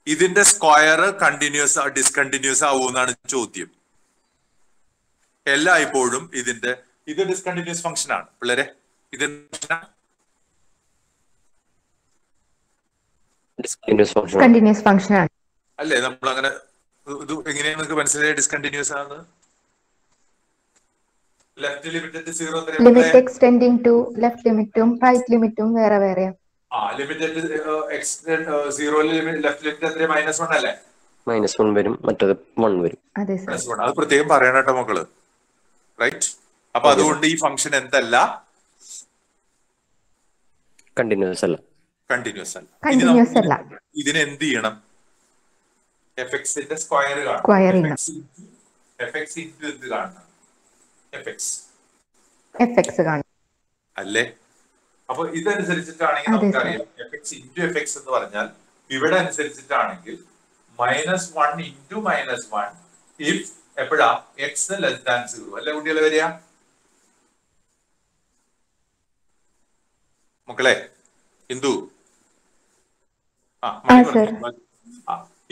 ഇതിന്റെ സ്ക്വയർ കണ്ടിന്യൂസ് ഡിസ്കണ്ടിന്യൂസ് ആവുമെന്നാണ് ചോദ്യം. എല്ലായ്പ്പോഴും ഇത് ഡിസ്കണ്ടിന്യൂസ് ഫംഗ്ഷൻ ആണ് പിള്ളേരെ. ഇത് കണ്ടിന്യൂസ് ഫംഗ്ഷൻ ആണ് അല്ലേ? നമ്മൾ അങ്ങനെ ഇത് എങ്ങനെയാണ് നിങ്ങൾക്ക് മനസ്സിലായി ഡിസ്കണ്ടിന്യൂസ് ആണ്? Left limit 0 limit extending to left ലിമിറ്റും റൈറ്റ് ലിമിറ്റും വേറെ വേറെ. ലിമിറ്റ് 0 ലെഫ്റ്റ് ലിമിറ്റ് എത്ര? -1 അല്ലേ? -1 വരും, മറ്റേത് 1 വരും. അതെ സർ. -1 അത് പ്രത്യേകം പറയണം കേട്ടോ മക്കള്. റൈറ്റ്. അപ്പൊ അതുകൊണ്ട് ഈ ഫംഗ്ഷൻ എന്തല്ല? കണ്ടിന്യൂസ് അല്ല. കണ്ടിന്യൂസ് അല്ല. കണ്ടിന്യൂസ് അല്ല. ഇതിന് എന്ത് ചെയ്യണം? എഫ്എക്സിന്റെ സ്ക്വയർ കാണണം. സ്ക്വയർ ചെയ്യണം. എഫ്എക്സ് ഇൻറ്റു എന്ത് കാണണം? എഫ്എക്സ് കാണണം അല്ലേ? അപ്പൊ ഇതനുസരിച്ചിട്ടാണെങ്കിൽ നമുക്കറിയാം എഫ്എക്സ് ഇൻറ്റു എഫ്എക്സ് എന്ന് പറഞ്ഞാൽ ഇവിടെ അനുസരിച്ചിട്ടാണെങ്കിൽ -1 ഇൻറ്റു -1 ഇഫ് എപ്പോഴാ എക്സ് ലെസ് ദാൻ 0 അല്ലെ കുട്ടികളെ വരിക? മക്കളെ ഹിന്ദു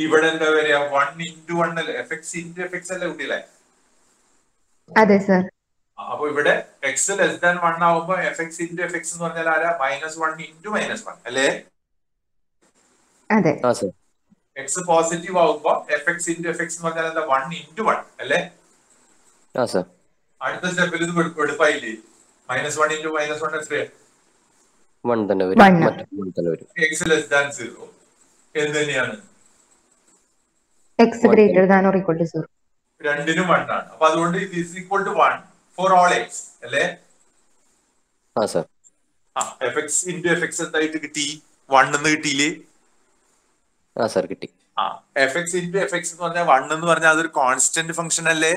ഇവിടെ എന്താ വരിക? 1 ഇൻറ്റു 1 അല്ലേ? എഫ്എക്സ് ഇൻറ്റു എഫ്എക്സ് അല്ലേ കുട്ടികളെ? അതെ സർ. അപ്പൊ ഇവിടെ എക്സ് ലെസ് ദാൻ 1 ആവുമ്പോ എഫ്എക്സ് ഇൻറ്റു എഫ്എക്സ് എന്ന് പറഞ്ഞാൽ ആരാ? -1 ഇൻറ്റു -1 അല്ലേ? അതെ. എക്സ് പോസിറ്റീവ് ആവുമ്പോ എഫ്എക്സ് ഇൻറ്റു എഫ്എക്സ് എന്ന് പറഞ്ഞാൽ എന്താ? 1 ഇൻറ്റു 1 അല്ലേ? അടുത്ത സ്റ്റെപ്പിൽ ഇത് എടുപ്പായില്ലേ? -1 ഇൻറ്റു -1 എത്രയാ? 1 തന്നെ വരും. എക്സ് ലെസ് ദാൻ 0 എന്ത് തന്നെയാണ്? X greater than or equal to 0. രണ്ടിനും 1 ആണ്. അപ്പൊ അതുകൊണ്ട് ഇത് is equal to 1 for all x അല്ലേ? എഫ്എക്സ് ഇൻറ്റു എഫ്എക്സ് എന്തായിട്ട് കിട്ടി? 1 എന്ന് കിട്ടിയില്ലേ? കിട്ടി. എഫ്എക്സ് ഇൻറ്റു എഫ്എക്സ് എന്ന് പറഞ്ഞാൽ 1 എന്ന് പറഞ്ഞാൽ അതൊരു കോൺസ്റ്റന്റ് ഫംഗ്ഷൻ അല്ലേ?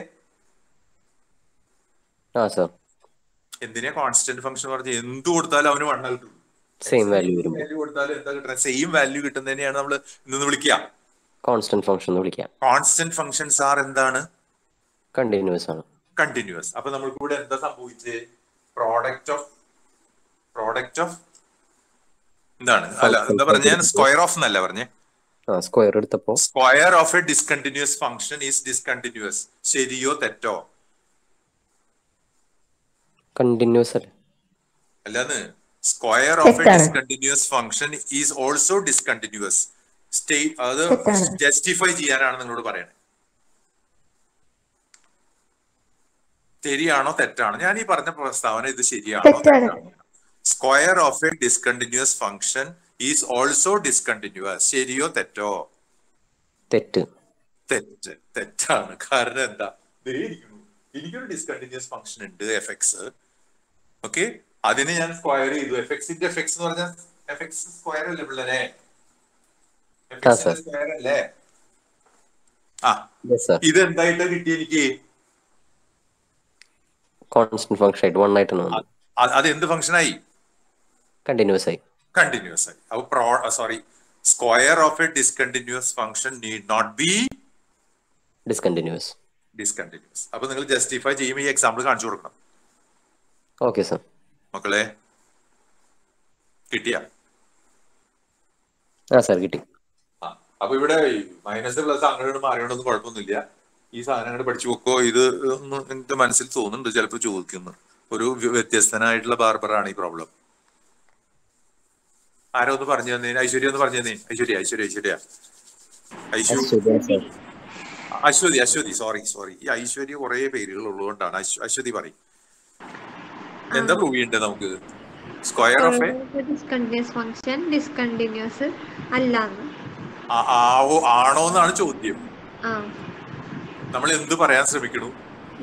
എന്തിനാ കോൺസ്റ്റന്റ് ഫംഗ്ഷൻ പറഞ്ഞാൽ എന്ത് കൊടുത്താലും അവന് 1 കിട്ടും. സെയിം വാല്യൂ കൊടുത്താലും എന്താ കിട്ടുന്നത്? സെയിം വാല്യൂ കിട്ടുന്നതിനെയാണ് നമ്മൾ ഇന്ന് വിളിക്കുക കോൺസ്റ്റന്റ് ഫംഗ്ഷൻ എന്ന് വിളിക്കുക. കോൺസ്റ്റന്റ് ഫംഗ്ഷൻസ് ആർ എന്താണ്? കണ്ടിന്യൂസ് ആണ്. കണ്ടിന്യൂസ്. അപ്പൊ നമ്മൾക്ക് ഇവിടെ എന്താ സംഭവിച്ചത്? പ്രോഡക്റ്റ് ഓഫ് എന്താണ്? അല്ല എന്താ പറഞ്ഞ? സ്ക്വയർ ഓഫ് എന്നല്ല പറഞ്ഞേ. സ്ക്വയർ എടുത്തപ്പോ square of a discontinuous function is discontinuous. ശരിയോ തെറ്റോ? കണ്ടിന്യൂസ് അല്ലേ? അല്ലാന്ന് square of a discontinuous function is also discontinuous. അത് ജസ്റ്റിഫൈ ചെയ്യാനാണ് നിങ്ങളോട് പറയണത്. ശരിയാണോ തെറ്റാണോ? ഞാൻ ഈ പറഞ്ഞ പ്രസ്താവന ഇത് ശരിയാണോ തെറ്റാണോ? Square of a discontinuous function is also discontinuous. ശരിയോ തെറ്റോ? തെറ്റാണ്. കാരണം എന്താ? എനിക്കൊരു ഡിസ്കണ്ടിന്യൂസ് ഫംഗ്ഷൻ ഉണ്ട് എഫ്എക്സ്. ഓക്കെ, അതിനെ ഞാൻ സ്ക്വയർ ചെയ്തു. എഫ്എക്സ് ഇൻറ്റു എഫ്എക്സ് എന്ന് പറഞ്ഞാൽ എഫ്എക്സ് സ്ക്വയർ അല്ലേ പിള്ളേരെ? സ്ക്വയർ അല്ലേ? ഇതെന്തായിട്ട് കിട്ടി എനിക്ക്? കോൺസ്റ്റന്റ് ഫംഗ്ഷൻ ആയിട്ട് 1 ആയിട്ടാണ്. അത് എന്ത് ഫംഗ്ഷനായി? കണ്ടിന്യൂസ് ആയി. അപ്പൊ square of a discontinuous function need not be discontinuous. അപ്പൊ നിങ്ങൾ ജസ്റ്റിഫൈ ചെയ്യുമ്പോൾ ഈ എക്സാമ്പിൾ കാണിച്ചു കൊടുക്കണം. Okay sir. മക്കളെ കിട്ടിയ? സർ കിട്ടി. അപ്പൊ ഇവിടെ മൈനസ് പ്ലസ് അങ്ങോട്ട് മാറിയോണ്ടൊന്നും കുഴപ്പമൊന്നുമില്ല. ഈ സാധനം അങ്ങോട്ട് പഠിച്ചു വെക്കോ. ഇത് ഒന്നും എന്റെ മനസ്സിൽ തോന്നുന്നുണ്ട് ചിലപ്പോൾ ചോദിക്കുന്നു. ഒരു വ്യത്യസ്തനായിട്ടുള്ള ബാർബറാണ് ഈ പ്രോബ്ലം. ആരോ ഒന്ന് പറഞ്ഞു തന്നെ? ഐശ്വര്യ ഒന്ന് പറഞ്ഞു തന്നെ. അശ്വതി സോറി ഈ ഐശ്വര്യ കുറെ പേരുകൾ ഉള്ളതുകൊണ്ടാണ്. അശ്വതി പറയും എന്താ പ്രൂവ് ചെയ്യണ്ടേ നമുക്ക്? Square of a discontinuous function discontinuous അല്ലാന്ന്. ആണോന്നാണ് ചോദ്യം. ആ നമ്മൾ എന്ത് പറയാൻ ശ്രമിക്കണു?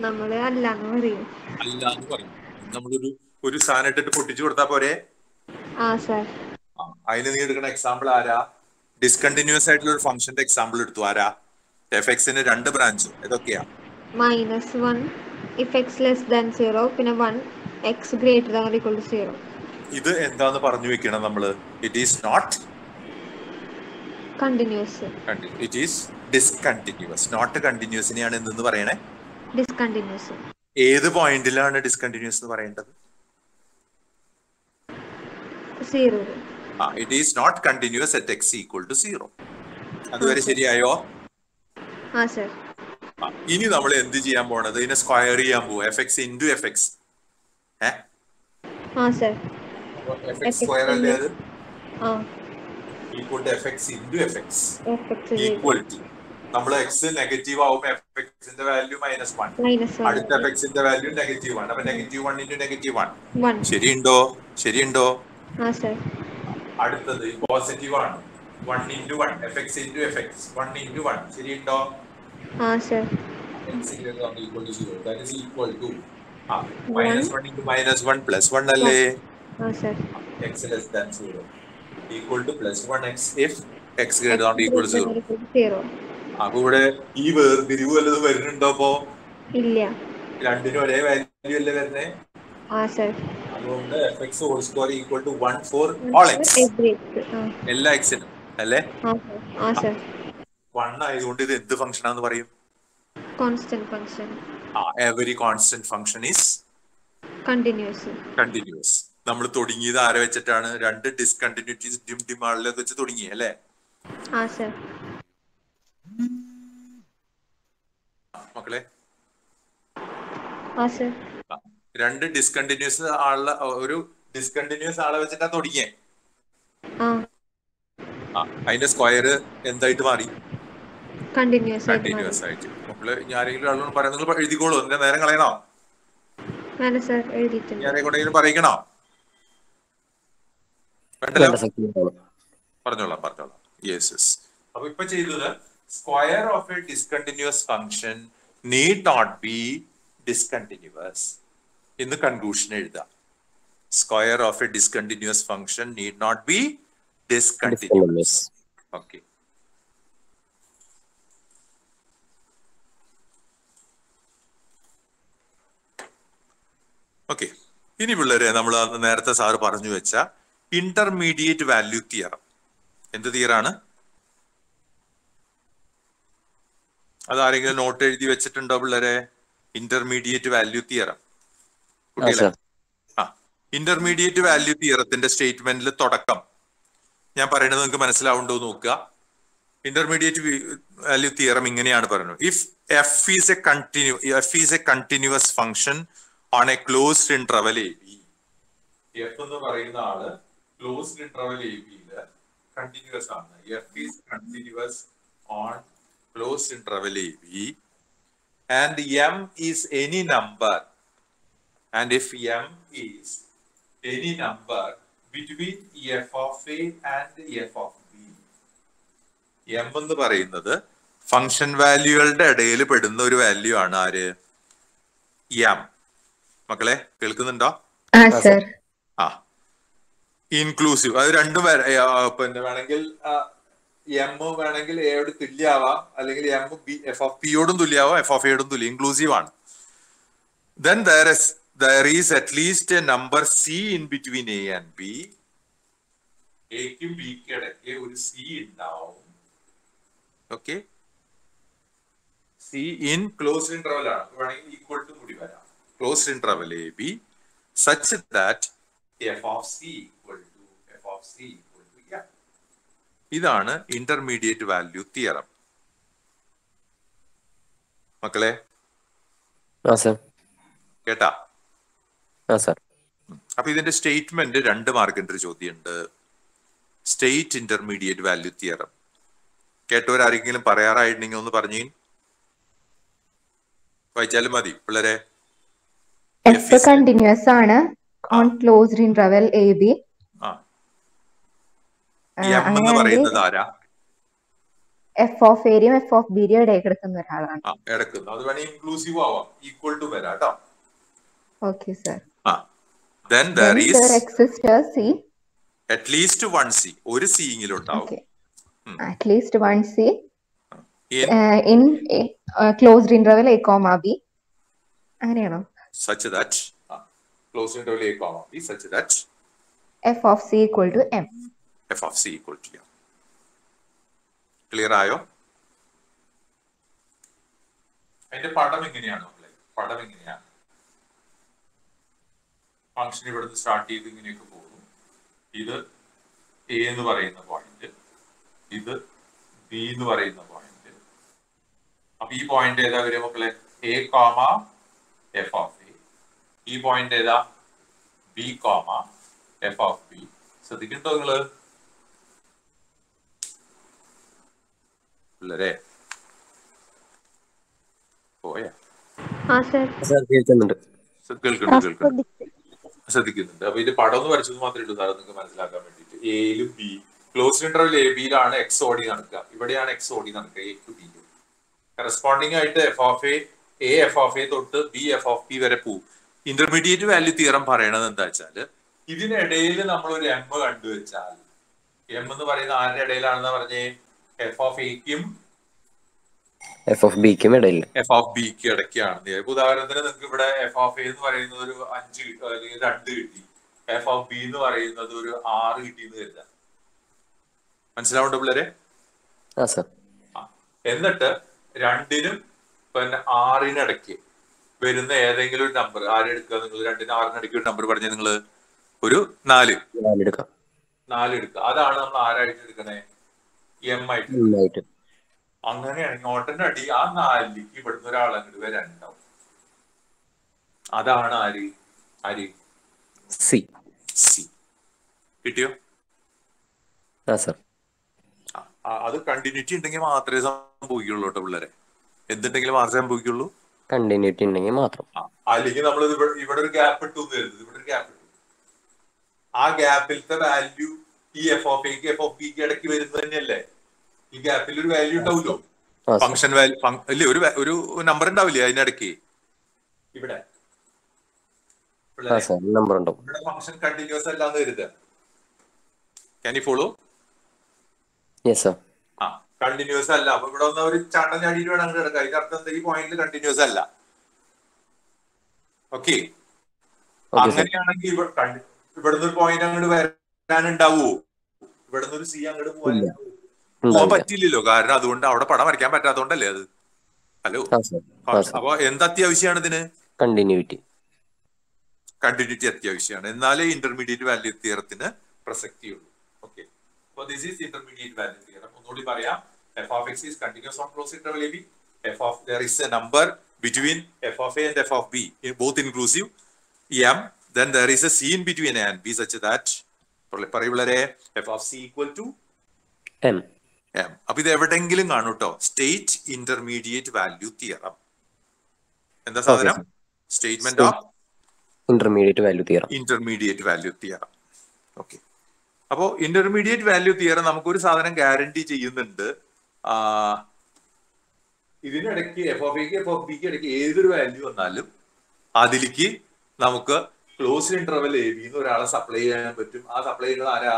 നമ്മള് അല്ലാന്ന് പറയും. അല്ല എന്ന് പറയും. നമ്മളൊരു സാധനം ഇട്ടിട്ട് പൊട്ടിച്ചു കൊടുത്താ പോരെ? ആ സർ. അതിന് നീ എടുക്കുന്ന എക്സാമ്പിൾ ആരാ? ഡിസ്കണ്ടിന്യൂസ് ആയിട്ടുള്ള ഒരു ഫംഗ്ഷന്റെ എക്സാമ്പിൾ എടുത്തു. ആരാ? എഫ് എക്സിന് 2 ബ്രാഞ്ച് ഏതൊക്കെയാ? -1 if x less than 0, പിന്നെ 1 x greater than or equal to 0. ഇത് എന്താന്ന് പറഞ്ഞു വെക്കണം നമ്മള്? It is not continuous. It is discontinuous. Not കണ്ടിന്യൂസിനെയാണ് എന്തെന്ന് പറയണേ? ഡിസ്കണ്ടിന്യൂസ്. ഏത് പോയിന്റിലാണ് ഡിസ്കണ്ടിന്യൂസ് എന്ന് പറയേണ്ടത്? 0. It is not continuous at x equal to 0. അതുവരെ ശരിയായോ? ആ സർ. ഇനി നമ്മൾ എന്ത് ചെയ്യാൻ പോണത്? ഇതിനെ സ്ക്വയർ ചെയ്യാൻ പോവും. F x into f x. ആ സർ. എഫ് എക്സ് സ്ക്വയർ അല്ലേ അത്? ആ equal to f x into f x fx equal to നമ്മൾ എക്സ് നെഗറ്റീവ് ആവും. എഫ് എക്സിന്റെ വാല്യൂ -1. അടുത്ത എഫ് എക്സിന്റെ വാല്യൂ -1. അപ്പൊ -1 ഇൻറ്റു -1 ശരിയുണ്ടോ? ശരിയുണ്ടോ? ആ സർ. അടുത്തത് പോസിറ്റീവ് ആണ്. 1 into 1 F x into f X 1 into 1 ശരിയുണ്ടോ? ആ sir. x equal to 0. That is equal to -1 into -1 plus 1 അല്ലേ? ആ sir. x less than 0 equal to +1x if x greater than or equal to 0. അപ്പൊ ഇവിടെ ഈ വേർതിരിവ് വല്ലതും വരുന്നുണ്ടോ? അപ്പോ ഇല്ല. രണ്ടിനും ഒരേ വാല്യൂ അല്ലേ വരുന്നേ? ആ സർ. അതുകൊണ്ട് fx whole square equal to 1 for all x. എല്ലാ xനും അല്ലേ? ആ സർ. 1 ആയതുകൊണ്ട് ഇത് എന്ത് ഫംഗ്ഷൻ ആണെന്ന് പറയും? Constant function. Every constant function is continuous. നമ്മൾ തുടങ്ങിയത് ആരെ വെച്ചിട്ടാണ്? 2 ഡിസ്കണ്ടിന്യൂറ്റീസ് ഡിമാളിലൊക്കെ വെച്ച് തുടങ്ങി അല്ലേ? ആ സർ. മക്കളെ ആ സർ. 2 ഡിസ്കണ്ടിന്യൂസ് ഒരു ഡിസ്കണ്ടിന്യൂസ് ആളെ വെച്ചിട്ടാ തുടങ്ങിയേ. അതിന്റെ സ്ക്വയർ എന്തായിട്ട് മാറി? കണ്ടിന്യൂസ് ആയിട്ട്. മക്കള് ആരെങ്കിലും ആളോട് പറയുന്നത് എഴുതിക്കോളൂ. എന്റെ നേരം കളയണോ? ആരെങ്കിലും പറയിക്കണോ? പറഞ്ഞോളാം. യെസ്. അപ്പൊ ഇപ്പൊ ചെയ്തത് square of a discontinuous function need not be discontinuous എന്ന് കൺക്ലൂഷൻ എഴുതാം. Square of a discontinuous function need not be discontinuous. Okay. Okay. ഇനി പിള്ളേരെ നമ്മൾ നേരത്തെ സാറ് പറഞ്ഞു വെച്ച ഇന്റർമീഡിയറ്റ് വാല്യൂ തിയറം. എന്ത് തിയറാണ്? അതാരെങ്കിലും നോട്ട് എഴുതി വെച്ചിട്ടുണ്ടോ പിള്ളേരെ? Intermediate value theorem. കുട്ടികളെ, ഇന്റർമീഡിയറ്റ് വാല്യൂ തിയറത്തിന്റെ സ്റ്റേറ്റ്മെന്റിൽ തുടക്കം ഞാൻ പറയുന്നത് നിങ്ങൾക്ക് മനസ്സിലാവുണ്ടോ നോക്കുക. ഇന്റർമീഡിയറ്റ് വാല്യൂ തിയറം ഇങ്ങനെയാണ് പറയുന്നത്. If F is A continuous function on a closed interval AB. F എന്ന് പറയുന്ന ആള് closed interval AB ല് continuous ആണ്. F is continuous on closed interval AB and M is any number, and if M is any number between F of A and F of B. M എന്ന് പറയുന്നത് function വാല്യൂകളുടെ ഇടയിൽ പെടുന്ന ഒരു value ആണ്. ആര്? M. മക്കളെ കേൾക്കുന്നുണ്ടോ? ഇൻക്ലൂസീവ്. അത് രണ്ടും പിന്നെ വേണമെങ്കിൽ എം വേണമെങ്കിൽ എയോട് തുല്യാവാം, അല്ലെങ്കിൽ എം എഫ് ഓഫ് പിയോടും തുല്യാവാം, എഫ് ഓഫ് എയോടും തുല്യം. ഇൻക്ലൂസീവ് ആണ്. Then there is at least a number C in between A and B. എക്കും ബിക്ക് ഇടയ്ക്ക് ഒരു സി ഉണ്ടാവും. Okay. C in closed interval ആണ്. വേണമെങ്കിൽ ഈക്വൽ ടു കൂടി വരാം. Closed interval AB such that f of c equal to m. ഇതാണ് intermediate value theorem. മക്കളെ കേട്ടാ? അപ്പൊ ഇതിന്റെ സ്റ്റേറ്റ്മെന്റ് 2 മാർക്കിന്റെ ഒരു ചോദ്യമുണ്ട്. State intermediate value theorem. കേട്ടവരാരെങ്കിലും പറയാറായിട്ടുണ്ടെങ്കിൽ ഒന്ന് പറഞ്ഞു വായിച്ചാലും മതി പിള്ളേരെ. എഫ് കണ്ടിന്യൂസ് ആണ്, on closed interval AB. ആ എം എന്ന് പറയുന്നത് ആരാ? എഫ് ഓഫ് എയും എഫ് ഓഫ് ബിയും ഇടയിൽ കിടക്കുന്ന ഒരാളാണ്. ആ എടുക്കുന്നു. അത് വേണമെങ്കിൽ ഇൻക്ലൂസീവ് ആവാം, ഈക്വൽ ടു വരാം കേട്ടോ. Okay sir. ആ then there is exists a C. at least one C, ഒരു C എങ്കിലും ഉണ്ടാവും. Okay. At least one C in closed interval A comma B. അങ്ങനെയാണോ? such that closed interval A comma B such that f of C equal to M. f of C equal to M. Clear ആയോ? അതിന്റെ പടം എങ്ങനെയാണ്? പടം എങ്ങനെയാണ്? Function ഇവിടുന്ന് start ചെയ്ത് ഇങ്ങനെയൊക്കെ പോകുന്നു. ഇത് എ എന്ന് പറയുന്ന പോയിന്റ്, ഇത് ബി എന്ന് പറയുന്ന പോയിന്റ്. അപ്പൊ ഈ പോയിന്റ് ഏതാ വരിക മക്കളെ? A comma f of a. ഈ പോയിന്റ് ഏതാ? B comma f of b. ശ്രദ്ധിക്കണ്ടോ നിങ്ങള് പിള്ളേരെ? പോയാ? കേൾക്കുന്നുണ്ട്. ശ്രദ്ധിക്കുന്നുണ്ട്. അപ്പൊ ഇത് പടം ഒന്ന് വരച്ചത് മാത്രമേ ഉള്ളൂ സാർ, നിങ്ങൾക്ക് മനസ്സിലാക്കാൻ വേണ്ടിയിട്ട്. എയിലും ബി ക്ലോസ്ഡ് ഇന്റർവൽ എ ബിയിലാണ് എക്സ് ഓടി നടക്കുക, ഇവിടെയാണ് എക്സ് ഓടി നടക്കുക, എ ടു ബി. കറസ്പോണ്ടിങ് ആയിട്ട് f of a f of a തൊട്ട് ബി എഫ് ഓഫ് ബി വരെ പോവും. ഇന്റർമീഡിയറ്റ് വാല്യൂ തിയറം പറയണത് എന്താ വെച്ചാൽ, ഇതിനിടയിൽ നമ്മൾ ഒരു എം കണ്ടുവച്ചാൽ, എം എന്ന് പറയുന്ന ആരുടെ ഇടയിലാണെന്ന് പറഞ്ഞേ? എഫ് ഓഫ് എക്കും എഫ് ഓഫ് ബിക്കും ഇടയിൽ, എഫ് ഓഫ് ബിക്ക് ഇടയ്ക്കാണ്. ഉദാഹരണത്തിന് നിങ്ങൾക്ക് ഇവിടെ എഫ് ഓഫ് എ എന്ന് പറയുന്നത് ഒരു 5 കിട്ടി അല്ലെങ്കിൽ 2 കിട്ടി, എഫ് ഓഫ് ബി എന്ന് പറയുന്നത് ഒരു 6 കിട്ടിയെന്ന് കരുതാം. മനസ്സിലാവുണ്ടോ പിള്ളേരെ? എന്നിട്ട് 2നും പിന്നെ 6നും ഇടയ്ക്ക് വരുന്ന ഏതെങ്കിലും ഒരു നമ്പർ ആരെടുക്കുക? നിങ്ങൾ 2നും 6നും ഇടയ്ക്ക് ഒരു നമ്പർ പറഞ്ഞ നിങ്ങൾ ഒരു 4 എടുക്കുക. അതാണ് നമ്മൾ ആരായിട്ട് എടുക്കണേ? എം ആയിട്ട്. അങ്ങനെയാണെങ്കിൽ ഓട്ടന്റെ അടി ആ 4ലേക്ക് ഇവിടുന്ന് ഒരാളങ്ങോട്ട് വരണ്ടാവും. അതാണ് ആര്? സി. കിട്ടിയോ? അത് കണ്ടിന്യൂറ്റി ഉണ്ടെങ്കിൽ മാത്രമേ സംഭവിക്കുള്ളൂ കേട്ടോ പിള്ളേരെ. എന്തുണ്ടെങ്കിലും മാത്രമേ സംഭവിക്കുള്ളൂ? കണ്ടിന്യൂറ്റി ഉണ്ടെങ്കിൽ മാത്രം. അല്ലെങ്കിൽ നമ്മൾ ഇവിടെ ഒരു ഗ്യാപ്പ് ഇട്ടു എന്ന് കരുതുന്നത്, ഇവിടെ ഒരു ഗ്യാപ്പ് ഇട്ടു. ആ ഗ്യാപ്പിലത്തെ വാല്യൂ ഈ എഫ് ഓഫ് എക്ക് എഫ് ഓഫ് ബിക്ക് ഇടയ്ക്ക് വരുന്നത് തന്നെയല്ലേ? ഈ ഗ്യാപ്പിൽ ഒരു വാല്യൂ ഉണ്ടാവുമല്ലോ, ഫംഗ്ഷൻ വാല്യൂ അല്ലേ? ഒരു നമ്പർ ഉണ്ടാവില്ലേ അതിനിടയ്ക്ക്? ഇവിടെ നമ്പർ ഉണ്ടാവും. ഇവിടെ ഫംഗ്ഷൻ കണ്ടിന്യൂസ് അല്ലാന്ന് കരുതുക. Can you follow? കണ്ടിന്യൂസ് അല്ല. അപ്പൊ ഇവിടെ ഒന്ന് ഒരു ചാട്ടം ചാടിയിട്ട് വേണം അങ്ങോട്ട് കിടക്കുക. ഇതിനർത്ഥം എന്താ? ഈ പോയിന്റിൽ കണ്ടിന്യൂസ് അല്ല. ഓക്കെ, അങ്ങനെയാണെങ്കിൽ ഇവിടുന്ന് ഒരു പോയിന്റ് അങ്ങോട്ട് വരാനുണ്ടാവുമോ? ഇവിടുന്ന് ഒരു സി അങ്ങോട്ട് പോകാൻ പറ്റില്ലല്ലോ. കാരണം അതുകൊണ്ട് അവിടെ പടം വരയ്ക്കാൻ പറ്റാത്തോണ്ടല്ലേ അത്. ഹലോ, അപ്പൊ എന്ത് അത്യാവശ്യമാണ് ഇതിന്? കണ്ടിന്യൂറ്റി അത്യാവശ്യമാണ്. എന്നാലേ ഇന്റർമീഡിയറ്റ് വാല്യൂ തിയറത്തിന് പ്രസക്തിയുള്ളൂ. ഓക്കെ, അപ്പൊ this is intermediate value theorem. ഒന്നുകൂടി പറയാം. F of X is continuous on closed interval A B. there is a number between f of a and f of b, both inclusive, m. Then there is a c in between a and b such that f of c equal to m. അപ്പൊ ഇത് എവിടെങ്കിലും കാണും കേട്ടോ. State intermediate value theorem. എന്താ സാധനം? Statement of intermediate value theorem. Okay, അപ്പോ intermediate value theorem നമുക്കൊരു സാധനം ഗ്യാരണ്ടി ചെയ്യുന്നുണ്ട്. ഇതിനിടയ്ക്ക് എഫ് ഓഫ് എക്ക് എഫ് ഓഫ് ബിക്ക് ഇടയ്ക്ക് ഏതൊരു വാല്യൂ വന്നാലും അതിലേക്ക് നമുക്ക് ക്ലോസ്ഡ് ഇന്റർവൽ എ ബി എന്ന് ഒരാളെ സപ്ലൈ ചെയ്യാൻ പറ്റും. ആ സപ്ലൈ ചെയ്യുന്നത് ആരാ?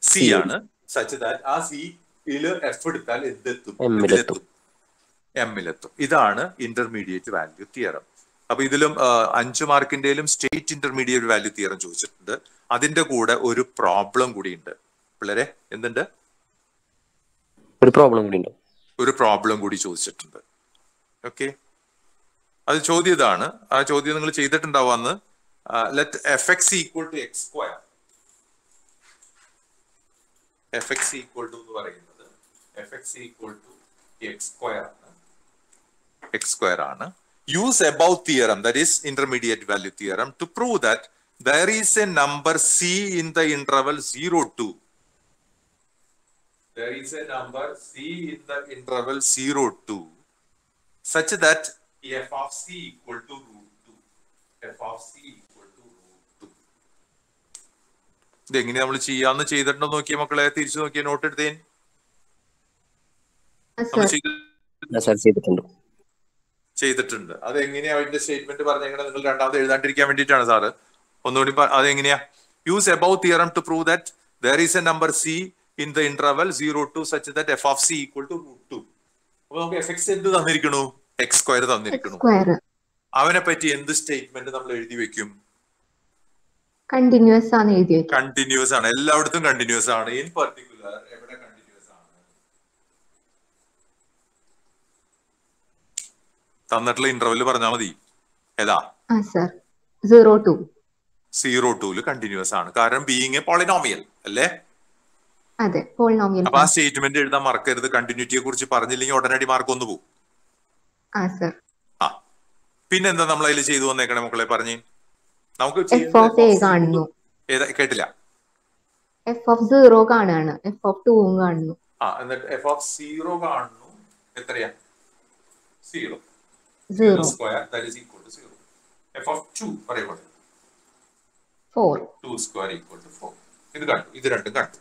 സി ആണ്. സച്ച് ദാറ്റ് ആ സിയില് എഫ് എടുത്താൽ എന്തെത്തും? എമ്മിലെത്തും. ഇതാണ് ഇന്റർമീഡിയറ്റ് വാല്യൂ തിയറം. അപ്പൊ ഇതിലും 5 മാർക്കിന്റെയിലും സ്റ്റേറ്റ് ഇന്റർമീഡിയറ്റ് വാല്യൂ തിയറം ചോദിച്ചിട്ടുണ്ട്. അതിന്റെ കൂടെ ഒരു പ്രോബ്ലം കൂടി ഉണ്ട് പിള്ളേരെ. എന്തുണ്ട്? ഒരു പ്രോബ്ലം കൂടി ചോദിച്ചിട്ടുണ്ട്. ഓക്കെ, അത് ചോദ്യം ഇതാണ്. ആ ചോദ്യം നിങ്ങൾ ചെയ്തിട്ടുണ്ടാവാന്ന്. Let f x equal to x square. F x equal to എന്ന് പറയുന്നത് f x equal to x square ആണ്. Use above theorem, that is intermediate value theorem, to prove that there is a number c in the interval 0 to. There is a number c in the interval 0 to such that f of c equal to root 2. f of c equal to root 2. ഇതെങ്ങനെ നമ്മൾ ചെയ്യാന്ന് ചെയ്തിട്ടുണ്ടോ നോക്കിയ മക്കളെ, തിരിച്ചു നോക്കിയ not എടുത്തേ. നമ്മൾ ചെയ്തിട്ടുണ്ട്. അതെങ്ങനെയാ അതിന്റെ സ്റ്റേറ്റ്മെന്റ് പറഞ്ഞെങ്ങനെ നിങ്ങൾ രണ്ടാമത് എഴുതാണ്ടിരിക്കാൻ വേണ്ടിയിട്ടാണ് സാറ്. ഒന്നുകൂടി അതെങ്ങനെയാ? Use above theorem to prove that there is a number c in the interval 0 to such that f of c equal to root 2. അപ്പൊ നമുക്ക് fx എന്ത് തന്നിരിക്കണു? x square തന്നിരിക്കണു. അവനെ പറ്റി എന്ത് സ്റ്റേറ്റ്മെന്റ് നമ്മൾ എഴുതി വെക്കും? കണ്ടിന്യൂസ് ആണ് എഴുതി വെക്കും. കണ്ടിന്യൂസ് ആണ്, എല്ലായിടത്തും കണ്ടിന്യൂസ് ആണ്. ഇൻ പർട്ടിക്കുലർ എവിടെ കണ്ടിന്യൂസ് ആണ്? തന്നിട്ടുള്ള ഇന്റർവെല് പറഞ്ഞാൽ മതി. ഏതാ? 0-2 കണ്ടിന്യൂസ് ആണ്. കാരണം ബീയിങ് എ പോളിനോമിയൽ അല്ലേ? അതെ, പോളിനോമിയൽ. അപ്പൊ ആ സ്റ്റേറ്റ്മെന്റ് എഴുതാൻ മറക്കരുത്. കണ്ടിന്യൂറ്റിയെ കുറിച്ച് പറഞ്ഞില്ലെങ്കിൽ ഉടനടി മാർക്ക് ഒന്ന് പോകും. ആ പിന്നെന്താ നമ്മൾ അതിൽ ചെയ്തു വന്നേക്കണേ മക്കളെ പറഞ്ഞേ? നമുക്ക് കാണുന്നു. കേട്ടില്ല. f of 0 കാണുകയാണ്, f of 2 കാണുന്നു. എന്നിട്ട് f of 0 കാണുന്നു. എത്രയാ? 0 square that is equal to 0. f of 2 പറയുമ്പോൾ 4. 2 സ്ക്വയർ ഈക്വൽ ടു 4. ഇത് കണ്ടു, ഇത് രണ്ടും കണ്ടു.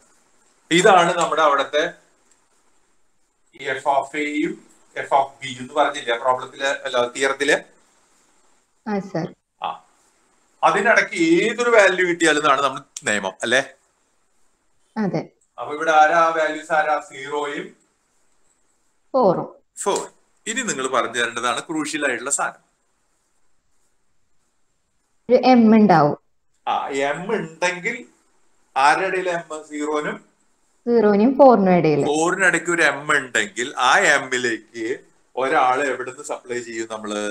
ഇതാണ് നമ്മുടെ അവിടത്തെ എഫ് ഓഫ് എയും എഫ് ഓഫ് ബി എന്ന് പറഞ്ഞില്ല പ്രോബ്ലത്തില്, അല്ല തിയറത്തില്. അതിനിടയ്ക്ക് ഏതൊരു വാല്യൂ കിട്ടിയാലും എന്നാണ് നമ്മൾ നിയമം അല്ലേ? അതെ. അപ്പൊ ഇവിടെ ആരാ വാല്യൂസ്? ആരാ? 0-ഉം 4-ഉം. 4. ഇനി നിങ്ങൾ പറഞ്ഞു തരേണ്ടതാണ് ക്രൂഷ്യൽ ആയിട്ടുള്ള സാധനം. എം ഉണ്ടാവും. എം ഉണ്ടെങ്കിൽ ആരുടെ ഇടയിൽ? എം 0-നും 4-നും ഇടയിൽ. 4-നിടയ്ക്ക് ഒരു എം ഉണ്ടെങ്കിൽ ആ എമ്മിലേക്ക് ഒരാളെ എവിടുന്ന് സപ്ലൈ ചെയ്യും നമ്മള്?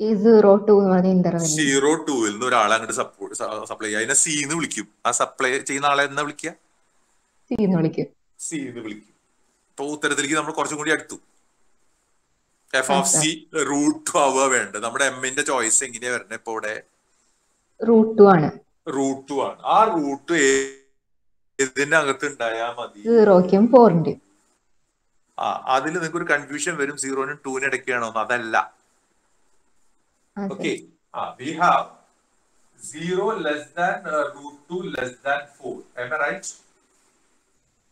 ഈ 0-2 എന്ന് പറഞ്ഞ ഇന്റർവെൽ. 0-2-ൽ നിന്ന് ഒരാളെ അങ്ങോട്ട് സപ്ലൈ ചെയ്യും. അതിനെ സി എന്ന് വിളിക്കും. ആ സപ്ലൈ ചെയ്യുന്ന ആളെ എന്നാ വിളിക്കുക? സി എന്ന് വിളിക്കും. ഇപ്പൊ ഉത്തരത്തിലേക്ക് നമ്മൾ കുറച്ചും കൂടി അടുത്തു. എഫ് ഓഫ് സി റൂട്ട് 2 ആവുക വേണ്ട. നമ്മുടെ എമ്മിന്റെ ചോയ്സ് എങ്ങനെയാ വരണേ? ഇപ്പൊ ഇവിടെ റൂട്ട് 2 ആണ്. ആ റൂട്ട് ഇതിന്റെ അകത്ത് ഉണ്ടായാൽ മതി. 0-ക്കും 4-ന്റെയും. അതിൽ നിങ്ങൾക്ക് ഒരു കൺഫ്യൂഷൻ വരും. 0-നും 2-നും ഇടയ്ക്കാണോ? അതല്ല. Okay, we have 0 less than root 2 less than 4. Am I right?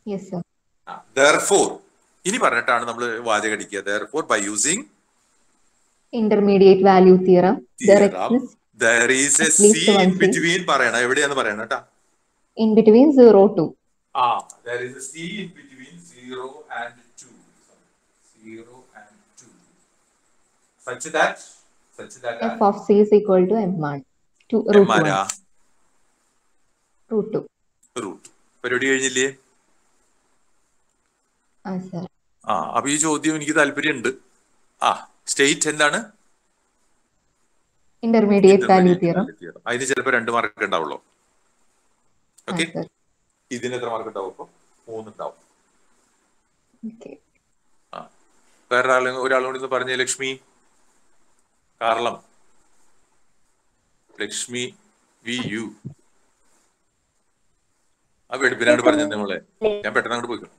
Yes sir. Therefore ഇനി പറഞ്ഞിട്ടാണ് നമ്മൾ വാചകടിക്കുക. Therefore by using intermediate value theorem there is a c in between പറയണം. എവിടെയാന്ന് പറയണം കേട്ടാ? In between 0-2. There is a c in between 0 and 2. 0 and 2 such that f of c is equal to m1 to root 2. പരിപാടി കഴിഞ്ഞില്ലേ? Sir. അപ്പൊ ഈ ചോദ്യം എനിക്ക് താല്പര്യമുണ്ട്. സ്റ്റേറ്റ് എന്താണ്? Intermediate value theorem. അതിന് ചിലപ്പോ 2 മാർക്ക് ഉണ്ടാവുള്ളൂ. ഓക്കെ, ഇതിന് എത്ര മാർക്ക് ഉണ്ടാവും? ഇപ്പൊ 3 ഉണ്ടാവും. വേറെ ഒരാളും കൂടി പറഞ്ഞേ. ലക്ഷ്മി കാർളം, ലക്ഷ്മി വി യു. വെടുപ്പിനാണ് പറഞ്ഞത് നമ്മളെ. ഞാൻ പെട്ടെന്ന് അങ്ങോട്ട് പോയിക്കോ.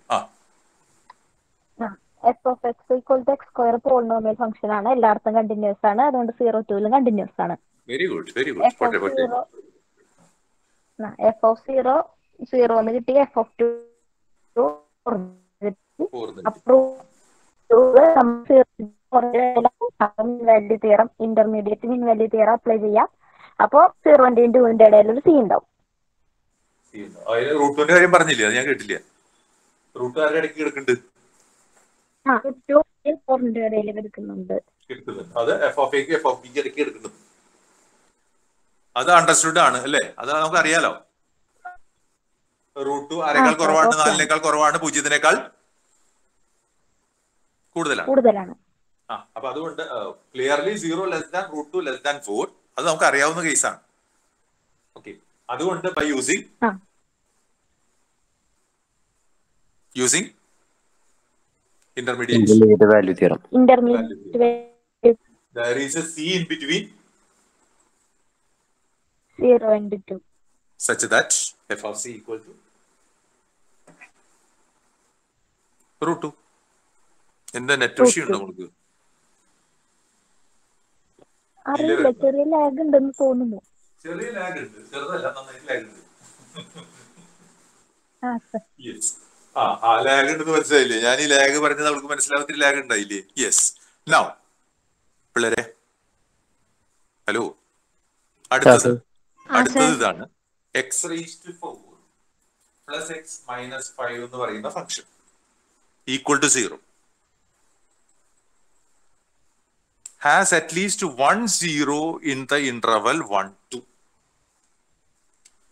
F of x equal to x square polynomial function ആണ്. എല്ലായിടത്തും കണ്ടിന്യൂസ് ആണ്. അതുകൊണ്ട് 0-2-ലും കണ്ടിന്യൂസ് ആണ്. Very good. എഫ് ഓഫ് 0 എന്ന് കിട്ടി. F of 2 value theorem, intermediate mean value theorem apply ചെയ്യാം. അപ്പൊ 0-ന്റെയും 2-ന്റെയും ഇടയിൽ ഒരു സി ഉണ്ടാവും. റൂട്ടിന്റെ കാര്യം പറഞ്ഞില്ലേ? അത് ഞാൻ കേട്ടില്ല. റൂട്ട് ആരുടെ ഇടയ്ക്ക് കിടക്കുന്നുണ്ട്? 4-ന്റെ ഇടയിൽ കിടക്കുന്നുണ്ട്. അത് എഫ് ഓഫ് എക്ക് എഫ് ഓഫ് ബിക്ക് ഇടയ്ക്ക് കിടക്കുന്നത്. അത് അണ്ടർസ്റ്റുഡ് ആണ് അല്ലേ? അത് നമുക്ക് അറിയാലോ. റൂട്ട് ആരെക്കാൾ കുറവാണ്? 4-നേക്കാൾ കുറവാണ്. 0-നേക്കാൾ കൂടുതലാണ്. അപ്പൊ അതുകൊണ്ട് clearly 0 less than root 2 less than 4 അത് നമുക്ക് അറിയാവുന്ന കേസാണ്. ഓക്കെ, അതുകൊണ്ട് by using intermediate value theorem, there is a c in between 0 and 2 such that f of c equal to root 2. എന്താ നെറ്റ് വിഷയം ഉണ്ടോ നമുക്ക്? അറിയില്ല, ചെറിയ ലാഗ് ഉണ്ടെന്ന് തോന്നുന്നു. ചെറിയ ലാഗ് ഉണ്ട്, ചെറുതല്ല, നന്നായിട്ട് ലാഗ് ഉണ്ട്. യെസ്, ആ ലാഗ് ഉണ്ടെന്ന് മനസ്സിലായില്ലേ? ഞാൻ ഈ ലാഗ് പറഞ്ഞത് അവൾക്ക് മനസ്സിലാവത്തില്ല, ലാഗ് ഉണ്ടായില്ലേ? യെസ്. നൗ പിള്ളേരെ, ഹലോ, അടുത്തത് ഇതാണ് x⁴ പ്ലസ് x മൈനസ് 5 എന്ന് പറയുന്ന function equal to 0 has at least one 0 in the interval 1, 2.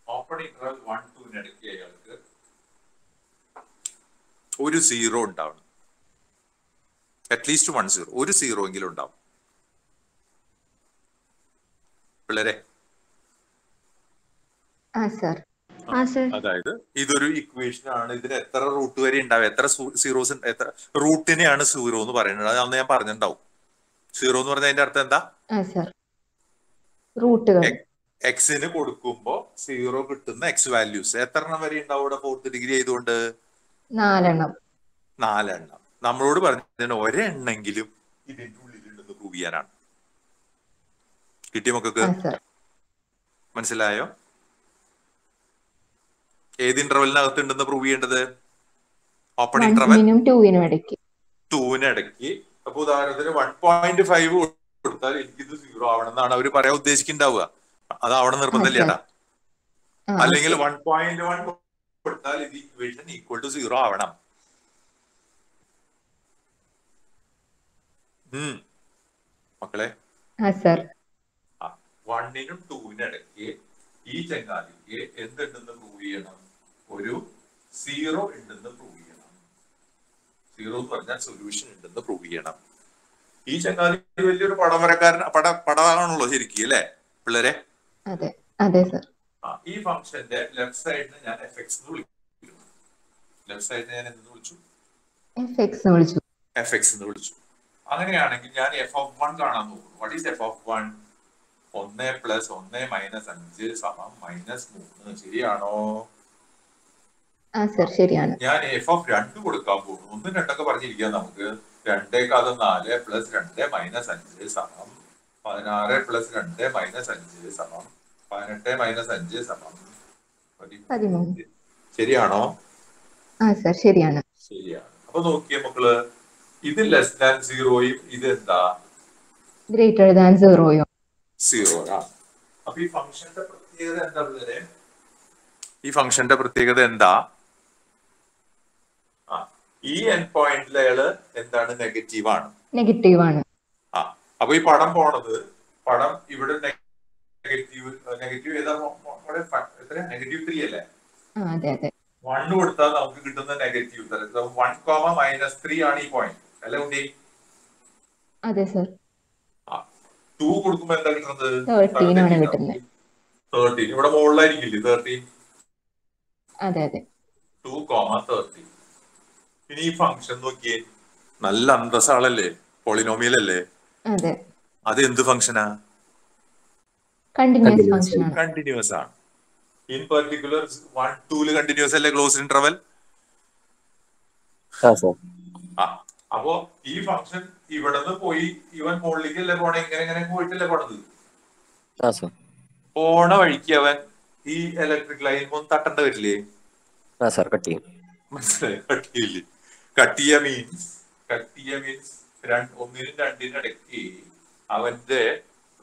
Open interval 1, 2 ഇടയ്ക്ക് അയാൾക്ക് ഒരു 0 ഉണ്ടാവണം. അറ്റ്ലീസ്റ്റ് 1 0, ഒരു 0 എങ്കിലും ഉണ്ടാവും. പിള്ളേരെ, അതായത് ഇതൊരു ഇക്വേഷൻ ആണ്. ഇതിന് എത്ര റൂട്ട് വരെ ഉണ്ടാവും, എത്ര സീറോസ്, എത്ര റൂട്ടിനെയാണ് 0 എന്ന് പറയുന്നത്. അത് അന്ന് ഞാൻ പറഞ്ഞിട്ടുണ്ടാവും. 0 എന്ന് പറഞ്ഞ അതിന്റെ അർത്ഥം എന്താ? റൂട്ടുകൾ. എക്സിന് കൊടുക്കുമ്പോ 0 കിട്ടുന്ന എക്സ് വാല്യൂസ് എത്ര എണ്ണം വരെ ഉണ്ടാവും ഇവിടെ? 4th ഡിഗ്രി ആയതുകൊണ്ട് 4 എണ്ണം. നമ്മളോട് പറഞ്ഞ ഒരെണ്ണെങ്കിലും ഇതിന്റെ ഉള്ളിലുണ്ടെന്ന് പ്രൂവ് ചെയ്യാനാണ്. കിട്ടിയ മക്കൾക്ക് മനസ്സിലായോ? ഏത് ഇന്റർവെലിനകത്ത് ഉണ്ടെന്ന് പ്രൂവ് ചെയ്യേണ്ടത്? ഓപ്പൺ ഇന്റർവെൽ 2 ഇടയ്ക്ക്. അപ്പൊ ഉദാഹരണത്തിന് 1.5 കൊടുത്താൽ എനിക്കിത് 0 ആവണം എന്നാണ് അവർ പറയാൻ ഉദ്ദേശിക്കുന്നുണ്ടാവുക. അതാവണം നിർബന്ധമില്ലേട്ടാ. അല്ലെങ്കിൽ 1.1 കൊടുത്താൽ ഇത് ഇക്വേഷൻ ഈക്വൽ ടു 0 ആവണം. മക്കളെ, 1നും 2നും ഇടയ്ക്ക് ഈ ചങ്ങാതിക്ക് എന്തുണ്ടെന്ന് പ്രൂവ് ചെയ്യണം? ഒരു 0 ഉണ്ടെന്ന് പ്രൂവ് ചെയ്യണം. 0 എന്ന് പറഞ്ഞാൽ സൊല്യൂഷൻ ഉണ്ടെന്ന് പ്രൂവ് ചെയ്യണം. ഈ ചങ്ങാതി വലിയൊരു പടം വരക്കാരൻ, പടമാണല്ലോ ശരിക്കും, അല്ലേ പിള്ളേരെ? ഈ ഫംഗ്ഷന്റെ ലെഫ്റ്റ് സൈഡിന് ഞാൻ fx എന്ന് വിളിക്കുന്നു. ലെഫ്റ്റ് സൈഡിന് ഞാൻ എന്തെന്ന് വിളിച്ചു? fx എന്ന് വിളിച്ചു. അങ്ങനെയാണെങ്കിൽ ഞാൻ f(1) കാണാൻ നോക്കുന്നു. What is f(1)? 1 + 1 - 5 = -3. ശരിയാണോ? ശരിയാണ്. ഞാൻ f(2) കൊടുക്കാൻ പോകുന്നു. 1 2 പറഞ്ഞിരിക്കാം നമുക്ക്. 2 × 4 + 2 - 5 = 16 + 2 - 5 = 18 - 5 = 13. ശരിയാണോ? ശരിയാണ്. അപ്പൊ നോക്കിയേ മക്കള്, ഇത് ലെസ് ദാൻ 0യും ഇത് എന്താ? ഗ്രേറ്റർ ദാൻ 0യും 0 ആണ്. അപ്പൊ ഈ ഫംഗ്ഷന്റെ പ്രത്യേകത എന്താ പിള്ളേരെ? ഈ ഫംഗ്ഷന്റെ പ്രത്യേകത എന്താ? ഈ എൻ പോയിന്റിൽ അയാള് എന്താണ്? നെഗറ്റീവ് ആണ്. അപ്പൊ ഈ പടം പോണത്, പടം ഇവിടെ നെഗറ്റീവ് ഏതാ? -3 അല്ലേ? 1 കൊടുത്താൽ നമുക്ക് കിട്ടുന്ന നെഗറ്റീവ് 1, -3 ആണ് ഈ പോയിന്റ്, അല്ലേ കുട്ടി? 2 കൊടുക്കുമ്പോ എന്താ കിട്ടുന്നത്? 13. ഇവിടെ മുകളിലായിരിക്കില്ലേ 13? 2, 13. ഇനി ഈ ഫംഗ്ഷൻ നോക്കിയേ, നല്ല അന്തസ്സാളല്ലേ, പോളിനോമിയൽ അല്ലേ? അത് എന്ത് ഫംഗ്ഷനാ? കണ്ടിന്യൂസ് ആണ്. ഇൻ പെർട്ടിക്കുലർ 1, 2 കണ്ടിന്യൂസ് അല്ലേ ക്ലോസ്ഡ് ഇന്റർവെൽ? അപ്പോ ഈ ഫംഗ്ഷൻ ഇവിടെ നിന്ന് പോയി ഇവൻ മുകളിലേക്കല്ലേ പോണേ? ഇങ്ങനെ പോയിട്ടല്ലേ പോണത്? പോണ വഴിക്ക് അവൻ ഈ ഇലക്ട്രിക് ലൈൻ ഒന്ന് തട്ടേണ്ട വരില്ലേ? മനസ്സിലായി? കട്ടിയില്ലേ? കട്ടിയ മീൻസ് 1നും 2നും ഇടയ്ക്ക് അവന്റെ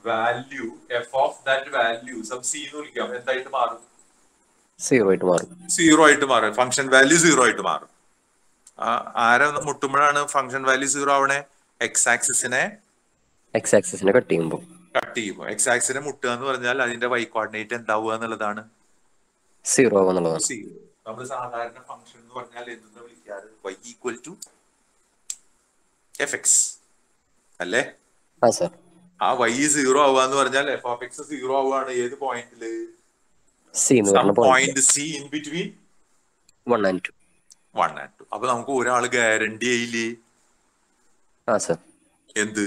വാല്യൂ f(that value) c എന്ന് വിളിക്കാം. എന്തായിട്ട് മാറും? 0 ആയിട്ട് മാറും. ഫംഗ്ഷൻ വാല്യൂ 0 ആയിട്ട് മാറും. ആരെ മുട്ടുമ്പോഴാണ് ഫംഗ്ഷൻ വാല്യൂ 0 ആവണേ? എക്സ് ആക്സിസിനെ കട്ട് ചെയ്യുമ്പോൾ. എക്സ് ആക്സിനെ മുട്ടുക എന്ന് പറഞ്ഞാൽ അതിന്റെ y കോർഡിനേറ്റ് എന്താവുക എന്നുള്ളതാണ്? 0 ആവുക. നമ്മൾ സാധാരണ ഫംഗ്ഷൻ എന്ന് പറഞ്ഞാൽ എന്തെന്ന് വിളിക്കാറ്? y = fx അല്ലേ? ആ y 0 ആവുക എന്ന് പറഞ്ഞാൽ f(x) 0 ആവുകയാണ്. ഏത് പോയിന്റില്? Point C in between 1 and 2. അപ്പൊ നമുക്ക് ഒരാള് ഗ്യാരണ്ടി ആയില്ലേ? എന്ത്?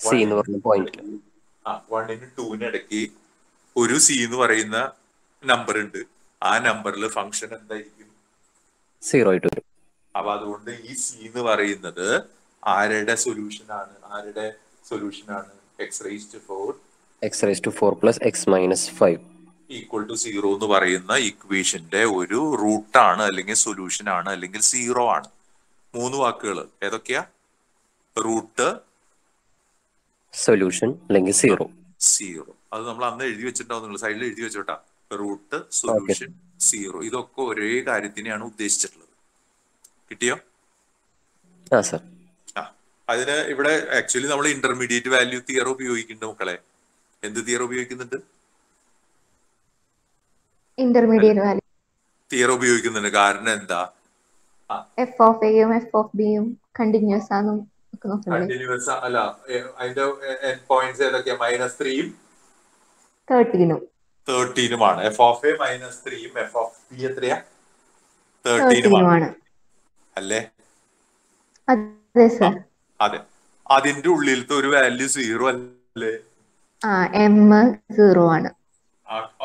1നും 2നും ഇടയ്ക്ക് ഒരു C എന്ന് പറയുന്ന നമ്പർ ഉണ്ട്. ആ നമ്പറിൽ ഫംഗ്ഷൻ എന്തായിരിക്കും? 0 ആയിട്ട് വരും. അപ്പൊ അതുകൊണ്ട് ഈ C എന്ന് പറയുന്നത് ആരുടെ സൊല്യൂഷൻ ആണ്? X raise to 4 x raise to 4 plus x minus 5 equal to 0 എന്ന് പറയുന്ന ഇക്വേഷന്റെ ഒരു റൂട്ടാണ് അല്ലെങ്കിൽ സൊല്യൂഷൻ ആണ് അല്ലെങ്കിൽ 0 ആണ്. 3 വാക്കുകൾ ഏതൊക്കെയാ? റൂട്ട്, സൊല്യൂഷൻ അല്ലെങ്കിൽ 0. അത് നമ്മൾ അന്ന് എഴുതി വെച്ചിട്ടുണ്ടാവും. നിങ്ങൾ സൈഡിൽ എഴുതി വെച്ചോട്ടാ. റൂട്ട്, സൊല്യൂഷൻ, 0 ഇതൊക്കെ ഒരേ കാര്യത്തിനെയാണ് ഉദ്ദേശിച്ചിട്ടുള്ളത്. കിട്ടിയോ? ആ സർ. അതിന് ഇവിടെ ആക്ച്വലി നമ്മൾ ഇന്റർമീഡിയറ്റ് വാല്യൂ തിയറം ഉപയോഗിക്കുന്നുണ്ട് മക്കളെ. എന്ത് തിയറം ഉപയോഗിക്കുന്നുണ്ട്? ഇന്റർമീഡിയറ്റ് വാല്യൂ തിയറം ഉപയോഗിക്കുന്നുണ്ട്. കാരണം എന്താ? എഫ് ഓഫ് എയും എഫ് ഓഫ് ബിയും കണ്ടിന്യൂസ് ആണെന്നും ഒക്കെ നോക്കണ്ടേ? കണ്ടിന്യൂസ് അല്ല, അതിന്റെ എൻഡ് പോയിന്റ്സ് ഏതൊക്കെയാ? -3 13 F of A -3 F of B എത്രയാ? 13 അല്ലേ? അതെ സർ. അതെ. അതിന്റെ ഉള്ളിലത്തെ ഒരു വാല്യൂ 0 അല്ലേ? എം 0 ആണ്.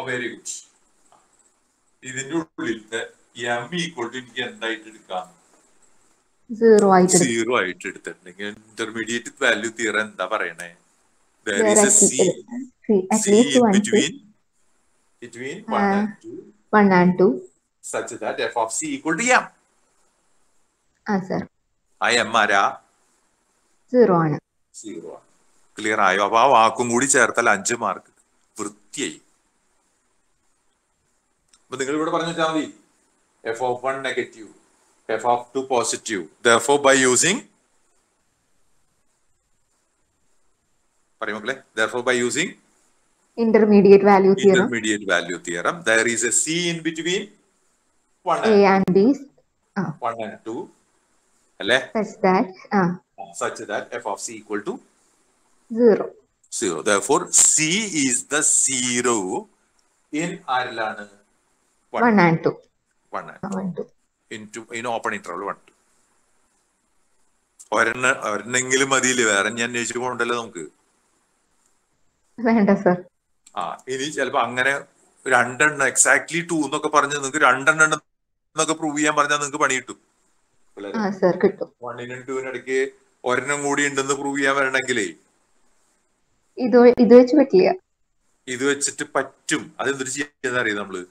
Very good. ഇതിന്റെ ഉള്ളിലത്തെ എം ഈക്വൽ ടു എനിക്ക് എന്തായിട്ട് എടുക്കാം? 0 ആയിട്ട് എടുത്തിട്ടുണ്ടെങ്കിൽ ഇന്റർമീഡിയറ്റ് വാല്യൂ തിയറം എന്താ പറയണേ? There is a C between 1 and 2 such that f of c equal to m. Sir. ആ m ആരാ? 0 ആണ്. ക്ലിയർ ആയോ? അപ്പൊ ആ വാക്കും കൂടി ചേർത്താൽ 5 മാർക്ക്. വൃത്തിയായി. അപ്പൊ നിങ്ങൾ ഇവിടെ പറഞ്ഞു വെച്ചാൽ മതി f of 1 negative, f of 2 positive. Therefore by using Intermediate value theorem, there is a C in between 1 and 2 അല്ലേ? Such that f of c equal to 0. Therefore c is the 0 in ആരിലാണ്? 1 and 2 in open interval 1 2. ഒരെണ്ണെങ്കിലും മതിയില്ലേ? വേറെ ഞാൻ അന്വേഷിച്ചു പോകണ്ടല്ലോ നമുക്ക്. വേണ്ട sir. ഇനി ചിലപ്പോ അങ്ങനെ 2 എണ്ണം എക്സാക്ട്ലി 2 എന്നൊക്കെ പറഞ്ഞ് നിങ്ങൾക്ക് 2 എണ്ണം എന്നൊക്കെ പ്രൂവ് ചെയ്യാൻ പറഞ്ഞാൽ നിങ്ങൾക്ക് പണി കിട്ടും. 1 നും 2 നും ഇടയ്ക്ക് ഒരെണ്ണം കൂടി ഉണ്ടെന്ന് പ്രൂവ് ചെയ്യാൻ വരണമെങ്കിലേ ഇത് വെച്ച് പറ്റില്ല. ഇത് വെച്ചിട്ട് പറ്റും. അതെന്തൊരു ചെയ്യാൻ അറിയാം നമ്മള്?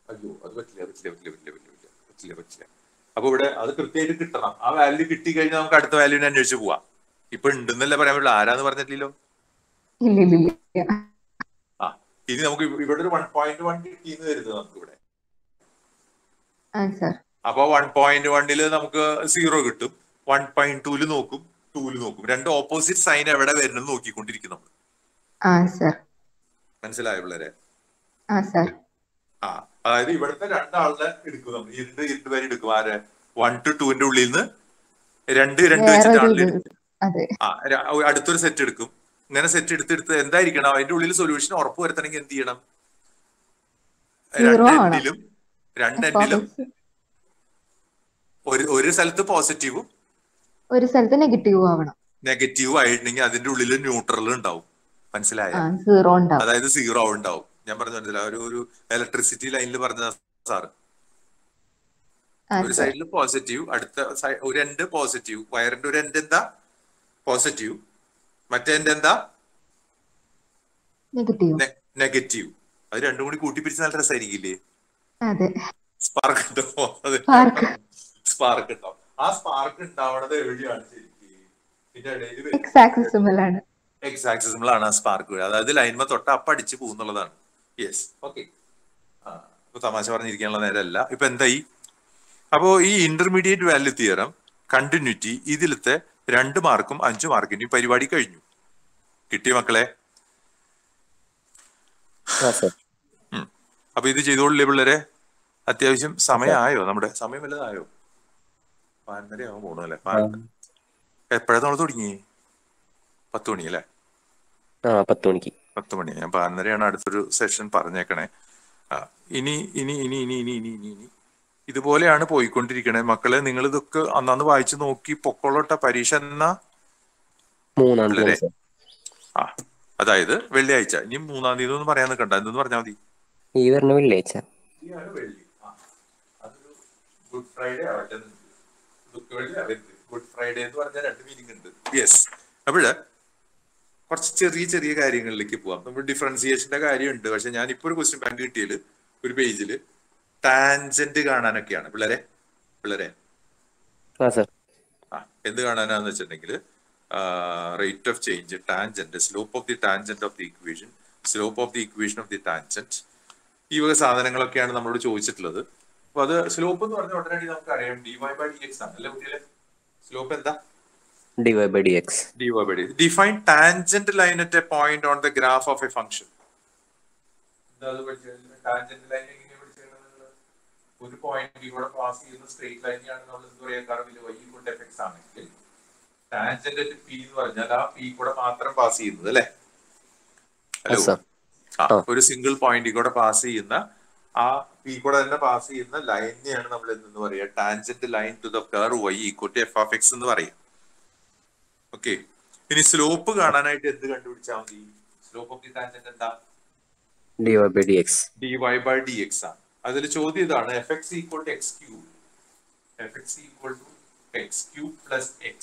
അയ്യോ, അത് പറ്റില്ല. അപ്പൊ ഇവിടെ അത് കൃത്യമായിട്ട് കിട്ടണം. ആ വാല്യൂ കിട്ടി കഴിഞ്ഞാൽ നമുക്ക് അടുത്ത വാല്യൂനെ അന്വേഷിച്ച് പോവാം. ഇപ്പൊ ഉണ്ടെന്നല്ലേ പറയാൻ പറ്റില്ല. ആരാന്ന് പറഞ്ഞിട്ടില്ലല്ലോ. ഇനി നമുക്ക് ഇവിടെ ഒരു 1.1 കിട്ടിയെന്ന് വരുന്നത് നമുക്ക് ഇവിടെ. അപ്പൊ 1.1 നമുക്ക് 0 കിട്ടും. 1.2 നോക്കും, 2 നോക്കും. രണ്ട് ഓപ്പോസിറ്റ് സൈൻ എവിടെ വരുന്നത് നോക്കിക്കൊണ്ടിരിക്കും നമ്മൾ. മനസ്സിലായോ പിള്ളേരെ? അതായത് ഇവിടുത്തെ രണ്ടാളുടെ എടുക്കും നമ്മൾ. ഇരുണ്ട് പേര് എടുക്കും. ആരെ? 1 to 2 ഉള്ളിൽ നിന്ന് 2 വെച്ചിട്ടാണ്. അടുത്തൊരു സെറ്റ് എടുക്കും. ഇങ്ങനെ സെറ്റ് എടുത്ത് എന്തായിരിക്കണം? അതിന്റെ ഉള്ളിൽ സൊല്യൂഷൻ ഉറപ്പ് വരുത്തണമെങ്കിൽ എന്ത് ചെയ്യണം? രണ്ടെൻഡിലും ഒരു സ്ഥലത്ത് പോസിറ്റീവും ഒരു സ്ഥലത്ത് നെഗറ്റീവും ആവണം. നെഗറ്റീവ് ആയിട്ടുണ്ടെങ്കിൽ അതിന്റെ ഉള്ളിൽ ന്യൂട്രൽ ഉണ്ടാവും. മനസ്സിലായോ? അതായത് 0 ഉണ്ടാവും. ഞാൻ പറഞ്ഞു മനസ്സിലായി. ഒരു ഇലക്ട്രിസിറ്റി ലൈനിൽ പറഞ്ഞ സാറ്, ഒരു സൈഡിൽ പോസിറ്റീവ്, അടുത്ത ഒരു എൻഡ് പോസിറ്റീവ്. വയറിന്റെ ഒരു എൻഡ് എന്താ? പോസിറ്റീവ്. മറ്റേ എൻഡ് എന്താ? നെഗറ്റീവ്. അത് രണ്ടും കൂടി കൂട്ടിപ്പിരിച്ച് നല്ല രസമായിരിക്കില്ലേ? സ്പാർക്ക് ഉണ്ടാവും. ആ സ്പാർക്ക് ഉണ്ടാവണത് എവിടെയാണ് ശരിക്കും? ഇതിന്റെ ഇടയിൽ എക്സ് ആക്സിസിലാണ് ആ സ്പാർക്ക്. അതായത് ലൈൻമ തൊട്ട് അപ്പ അടിച്ച് പോകുന്നുള്ളതാണ്. Yes, okay. ഇപ്പൊ തമാശ പറഞ്ഞിരിക്കാനുള്ള നേരമല്ല. ഇപ്പൊ എന്തായി? അപ്പോ ഈ ഇന്റർമീഡിയറ്റ് വാല്യൂ തിയറം, കണ്ടിന്യൂറ്റി, ഇതിലത്തെ 2 മാർക്കും 5 മാർക്കിന്റെയും പരിപാടി കഴിഞ്ഞു. കിട്ടിയ മക്കളെ? അപ്പൊ ഇത് ചെയ്തോളില്ലേ പിള്ളേരെ? അത്യാവശ്യം സമയമായോ? നമ്മുടെ സമയം വല്ലതായോ? 11:30 ആവാൻ പോണു അല്ലെ? എപ്പോഴാ നമ്മൾ തുടങ്ങി? 10 മണി അല്ലേ? 10 മണിക്ക്. 10 മണി. ഞാൻ 11:30 അടുത്തൊരു സെഷൻ പറഞ്ഞേക്കണേ. ഇനി ഇതുപോലെയാണ് പോയിക്കൊണ്ടിരിക്കണേ മക്കളെ. നിങ്ങൾ ഇതൊക്കെ അന്നു വായിച്ചു നോക്കി പൊക്കോളട്ടെ. പരീക്ഷ എന്നാ? 3-ാം തീയതി. അതായത് വെള്ളിയാഴ്ച. ഇനി 3-ാം തീയതി ഒന്നും പറയാൻ നിൽക്കണ്ട. എന്തെന്ന് പറഞ്ഞാൽ മതി. ഈ വരുന്ന വെള്ളിയാഴ്ച. വെള്ളി. അതൊരു ഗുഡ് ഫ്രൈഡേ ആവട്ടെ. ഗുഡ് ഫ്രൈഡേ എന്ന് പറഞ്ഞാൽ 2 മീനിങ് ഉണ്ട്. യെസ്. അപ്പോഴ് കുറച്ച് ചെറിയ ചെറിയ കാര്യങ്ങളിലേക്ക് പോവാം. നമ്മൾ ഡിഫറൻസിയേഷന്റെ കാര്യമുണ്ട്. പക്ഷെ ഞാൻ ഇപ്പോൾ ഒരു ക്വസ്റ്റ്യൻ ബാങ്ക് കിട്ടിയത് ഒരു പേജിൽ ടാൻജന്റ് കാണാനൊക്കെയാണ്. പിള്ളേരെ എന്ത് കാണാനാന്ന് വെച്ചിട്ടുണ്ടെങ്കിൽ rate of change, tangent, slope of the tangent of the equation, slope of the equation of the tangent, ഈ വക സാധനങ്ങളൊക്കെയാണ് നമ്മളോട് ചോദിച്ചിട്ടുള്ളത്. അപ്പൊ അത് സ്ലോപ്പ് എന്ന് പറഞ്ഞ ഉടനടി നമുക്ക് അറിയാം dy/dx ആണ് അല്ലെ കുട്ടികളെ? സ്ലോപ്പ് എന്താ? dy/dx. Define tangent line at a point on the graph of a function. Tangent line എങ്ങനെയാണ് പഠിച്ചത്? ഒരു പോയിന്റ് ഇവിടെ പാസ് ചെയ്യുന്ന സ്ട്രെയിറ്റ് ലൈനെയാണ് നമ്മൾ എന്താ പറയാ, കർവിൽ y = fx ആണെങ്കിൽ ടാൻജന്റ് അറ്റ് p എന്ന് പറഞ്ഞാൽ ആ p കൂടെ മാത്രം പാസ് ചെയ്യുന്നത് അല്ലെ? ഹലോ, ഒരു സിംഗിൾ പോയിന്റ് കൂടെ പാസ് ചെയ്യുന്ന ആ p കൂടെ തന്നെ പാസ് ചെയ്യുന്ന ലൈനെയാണ് നമ്മൾ എന്തെന്ന് പറയാ, tangent line to the curve y = f(x) എന്ന് പറയും. ഓക്കെ. ഇനി സ്ലോപ്പ് കാണാനായിട്ട് എന്ത് കണ്ടുപിടിച്ചാൽ മതി? സ്ലോപ്പ് ഓഫ് ദി ടാൻജന്റ് എന്താ? dy/dx. dy/dx ആണ്. അതിൽ ചോദ്യം ഇതാണ്, fx = x3. fx = x3 + x.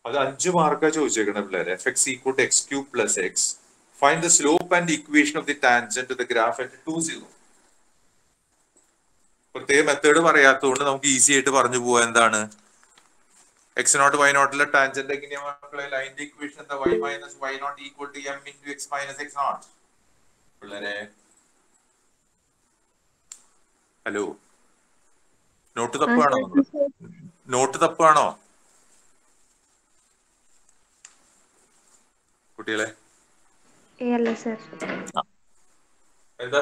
അത് 5 മാർക്കാ ചോദിച്ചേക്കണ പിള്ളേരെ. fx = x3 + x. Find the slope and equation of the tangent to the graph at 2, 0. പ്രത്യേക മെത്തേഡ് പറയാത്തതുകൊണ്ട് നമുക്ക് ഈസി ആയിട്ട് പറഞ്ഞു പോവാ. എന്താണ് x0 y0 ടാൻജന്റ് എങ്ങനെയാ മക്കളെ? ലൈനിന്റെ ഇക്വേഷൻ എന്താ? y - y0 = m × x - x0. പിള്ളേരെ ഹലോ, നോട്ട് തപ്പാണോ? നോട്ട് തപ്പാണോ കുട്ടികളെ? അല്ല സർ. എന്താ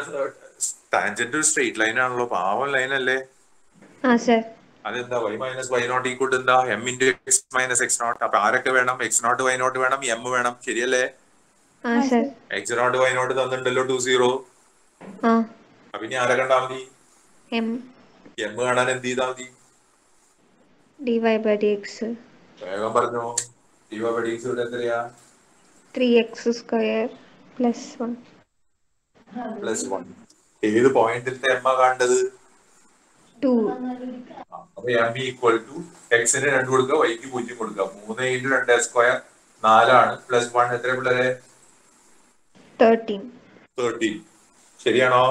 ടാൻജന്റ് ഒരു സ്ട്രെയിറ്റ് ലൈൻ ആണല്ലോ, പാവം ലൈൻ അല്ലേ? അതെന്താ y - y0 = എന്താ? m × x - x0. അപ്പൊ ആരൊക്കെ വേണം? x0 y0 വേണം, m വേണം, ശരിയല്ലേ? x0 y0 തന്നിട്ടുണ്ടല്ലോ 2, 0. അപ്പൊ ഇനി ആരെ കണ്ടാ മതി? m കാണാൻ എന്ത് ചെയ്താ മതി? dy/dx. വേഗം പറഞ്ഞോ. dy/dx ഇവിടെ എത്രയാ? 3x² + 1 + 1. ഏത് പോയിന്റിലത്തെ m കാണേണ്ടത്? 2. അപ്പൊ m = x ന് 2 കൊടുക്കുക, y ക്ക് 0 കൊടുക്കുക. 3 × 2² 4 ആണ്. +1 എത്ര പിള്ളേരെ? 13. ശരിയാണോ?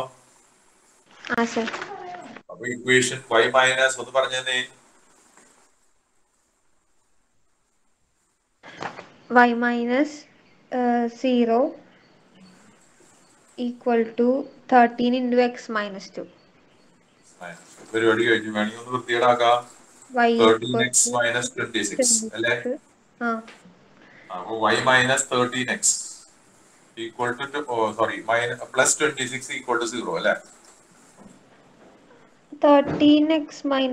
അപ്പൊ ഇക്വേഷൻ y - ഒന്ന് പറഞ്ഞേ. y - 0 = 13 × x - 2. പരിപാടി കഴിഞ്ഞു. വേണമെങ്കിൽ ഒന്ന് വൃത്തികേടാക്കാം. 13x - 26 അല്ലേ? അപ്പൊ y - 13x +26 = 0 അല്ലേ? 13x - y -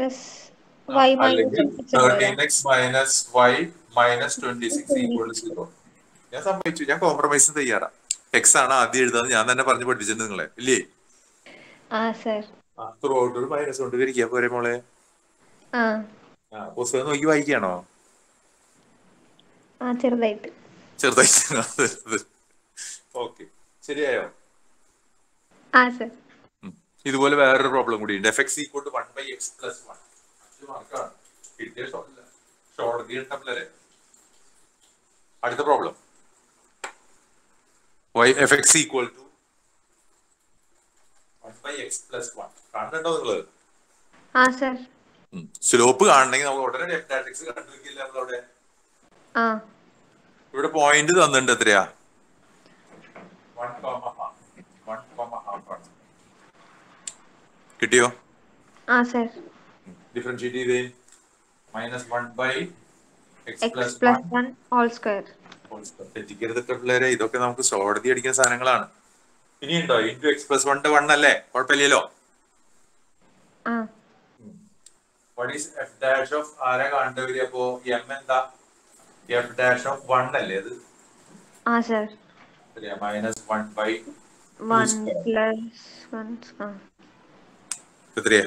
13x - y - 26 = 0. ഞാൻ സമ്മതിച്ചു, ഞാൻ കോംപ്രമൈസിന് തയ്യാറാ. എക്സ് ആണ് ആദ്യം എഴുതാന്ന് ഞാൻ തന്നെ പറഞ്ഞു പഠിപ്പിച്ചിട്ടുണ്ട് നിങ്ങളെ, ഇല്ലേ? ഒരു മൈനസ് കൊണ്ട് ഇരിക്കാ പോരെ മോളെ? പുസ്തകം നോക്കി വായിക്കാണോ? ചെറുതായിട്ട്. ഓക്കെ, ശരിയായോ? ഇതുപോലെ വേറൊരു പ്രോബ്ലം കൂടി ഉണ്ട്. fx = 1/x + 1. 5 മാർക്കാണ് കിട്ടിയ. അടുത്ത പ്രോബ്ലം fx = 1/x + 1. കാണുന്നുണ്ടോ നിങ്ങള്? സ്ലോപ്പ് കാണണമെങ്കിൽ നമ്മൾ ഉടനെ f(x) കണ്ടുപിടിക്കില്ല. നമ്മളവിടെ ഇവിടെ പോയിന്റ് തന്നിട്ടുണ്ട്. എത്രയാ? 1,5 ആണ്. കിട്ടിയോ? ഡിഫറൻഷിയേറ്റ് ചെയ്തേ. -1/x + 1 2. തെറ്റിക്കരുത് പിള്ളേരെ, ഇതൊക്കെ നമുക്ക് സോഡതി അടിക്കുന്ന സാധനങ്ങളാണ്. ഇനിയുണ്ടോ? × x + 1 1 അല്ലേ? കുഴപ്പമില്ലല്ലോ. What is f' ആരാ കണ്ടുവരിക? അപ്പോ m എന്താ? f'(1) അല്ലേ അത്? -1/1 + 1 എത്രയാ?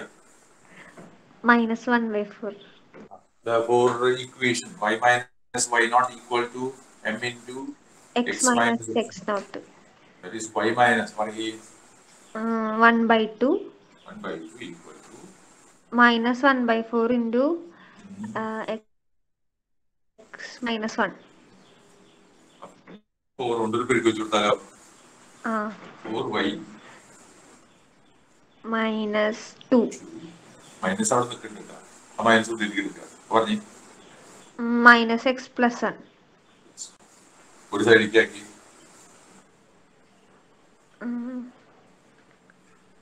-1/4. Therefore equation y - y0 = m × x - x0. That is y - 1/2 -1/4 × X minus 1. 4 കൊണ്ട് ഒരു പെരുക്കി വെച്ച് കൊടുത്താലോ? ആ 4y മൈനസ് 2 മൈനസ് അവിടെ നിൽക്കുന്നുണ്ട്. ആ മൈനസ് ഉള്ളിലേക്ക് എടുക്കുക. പറഞ്ഞു മൈനസ് എക്സ് പ്ലസ് 1. ഒരു സൈഡിലേക്ക് ആക്കി.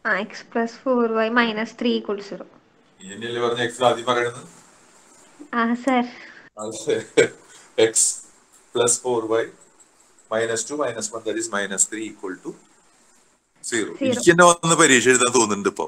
X plus 4y minus 3 = 0. ഇനിയല്ലേ പറഞ്ഞ എക്സ് ആദ്യം പറയണത്? ആ sir. X plus 4y minus 2 minus 1 that is minus 3 = 0. എനിക്ക് തന്നെ വന്ന് പരീക്ഷ എഴുതാൻ തോന്നുന്നുണ്ട് ഇപ്പൊ.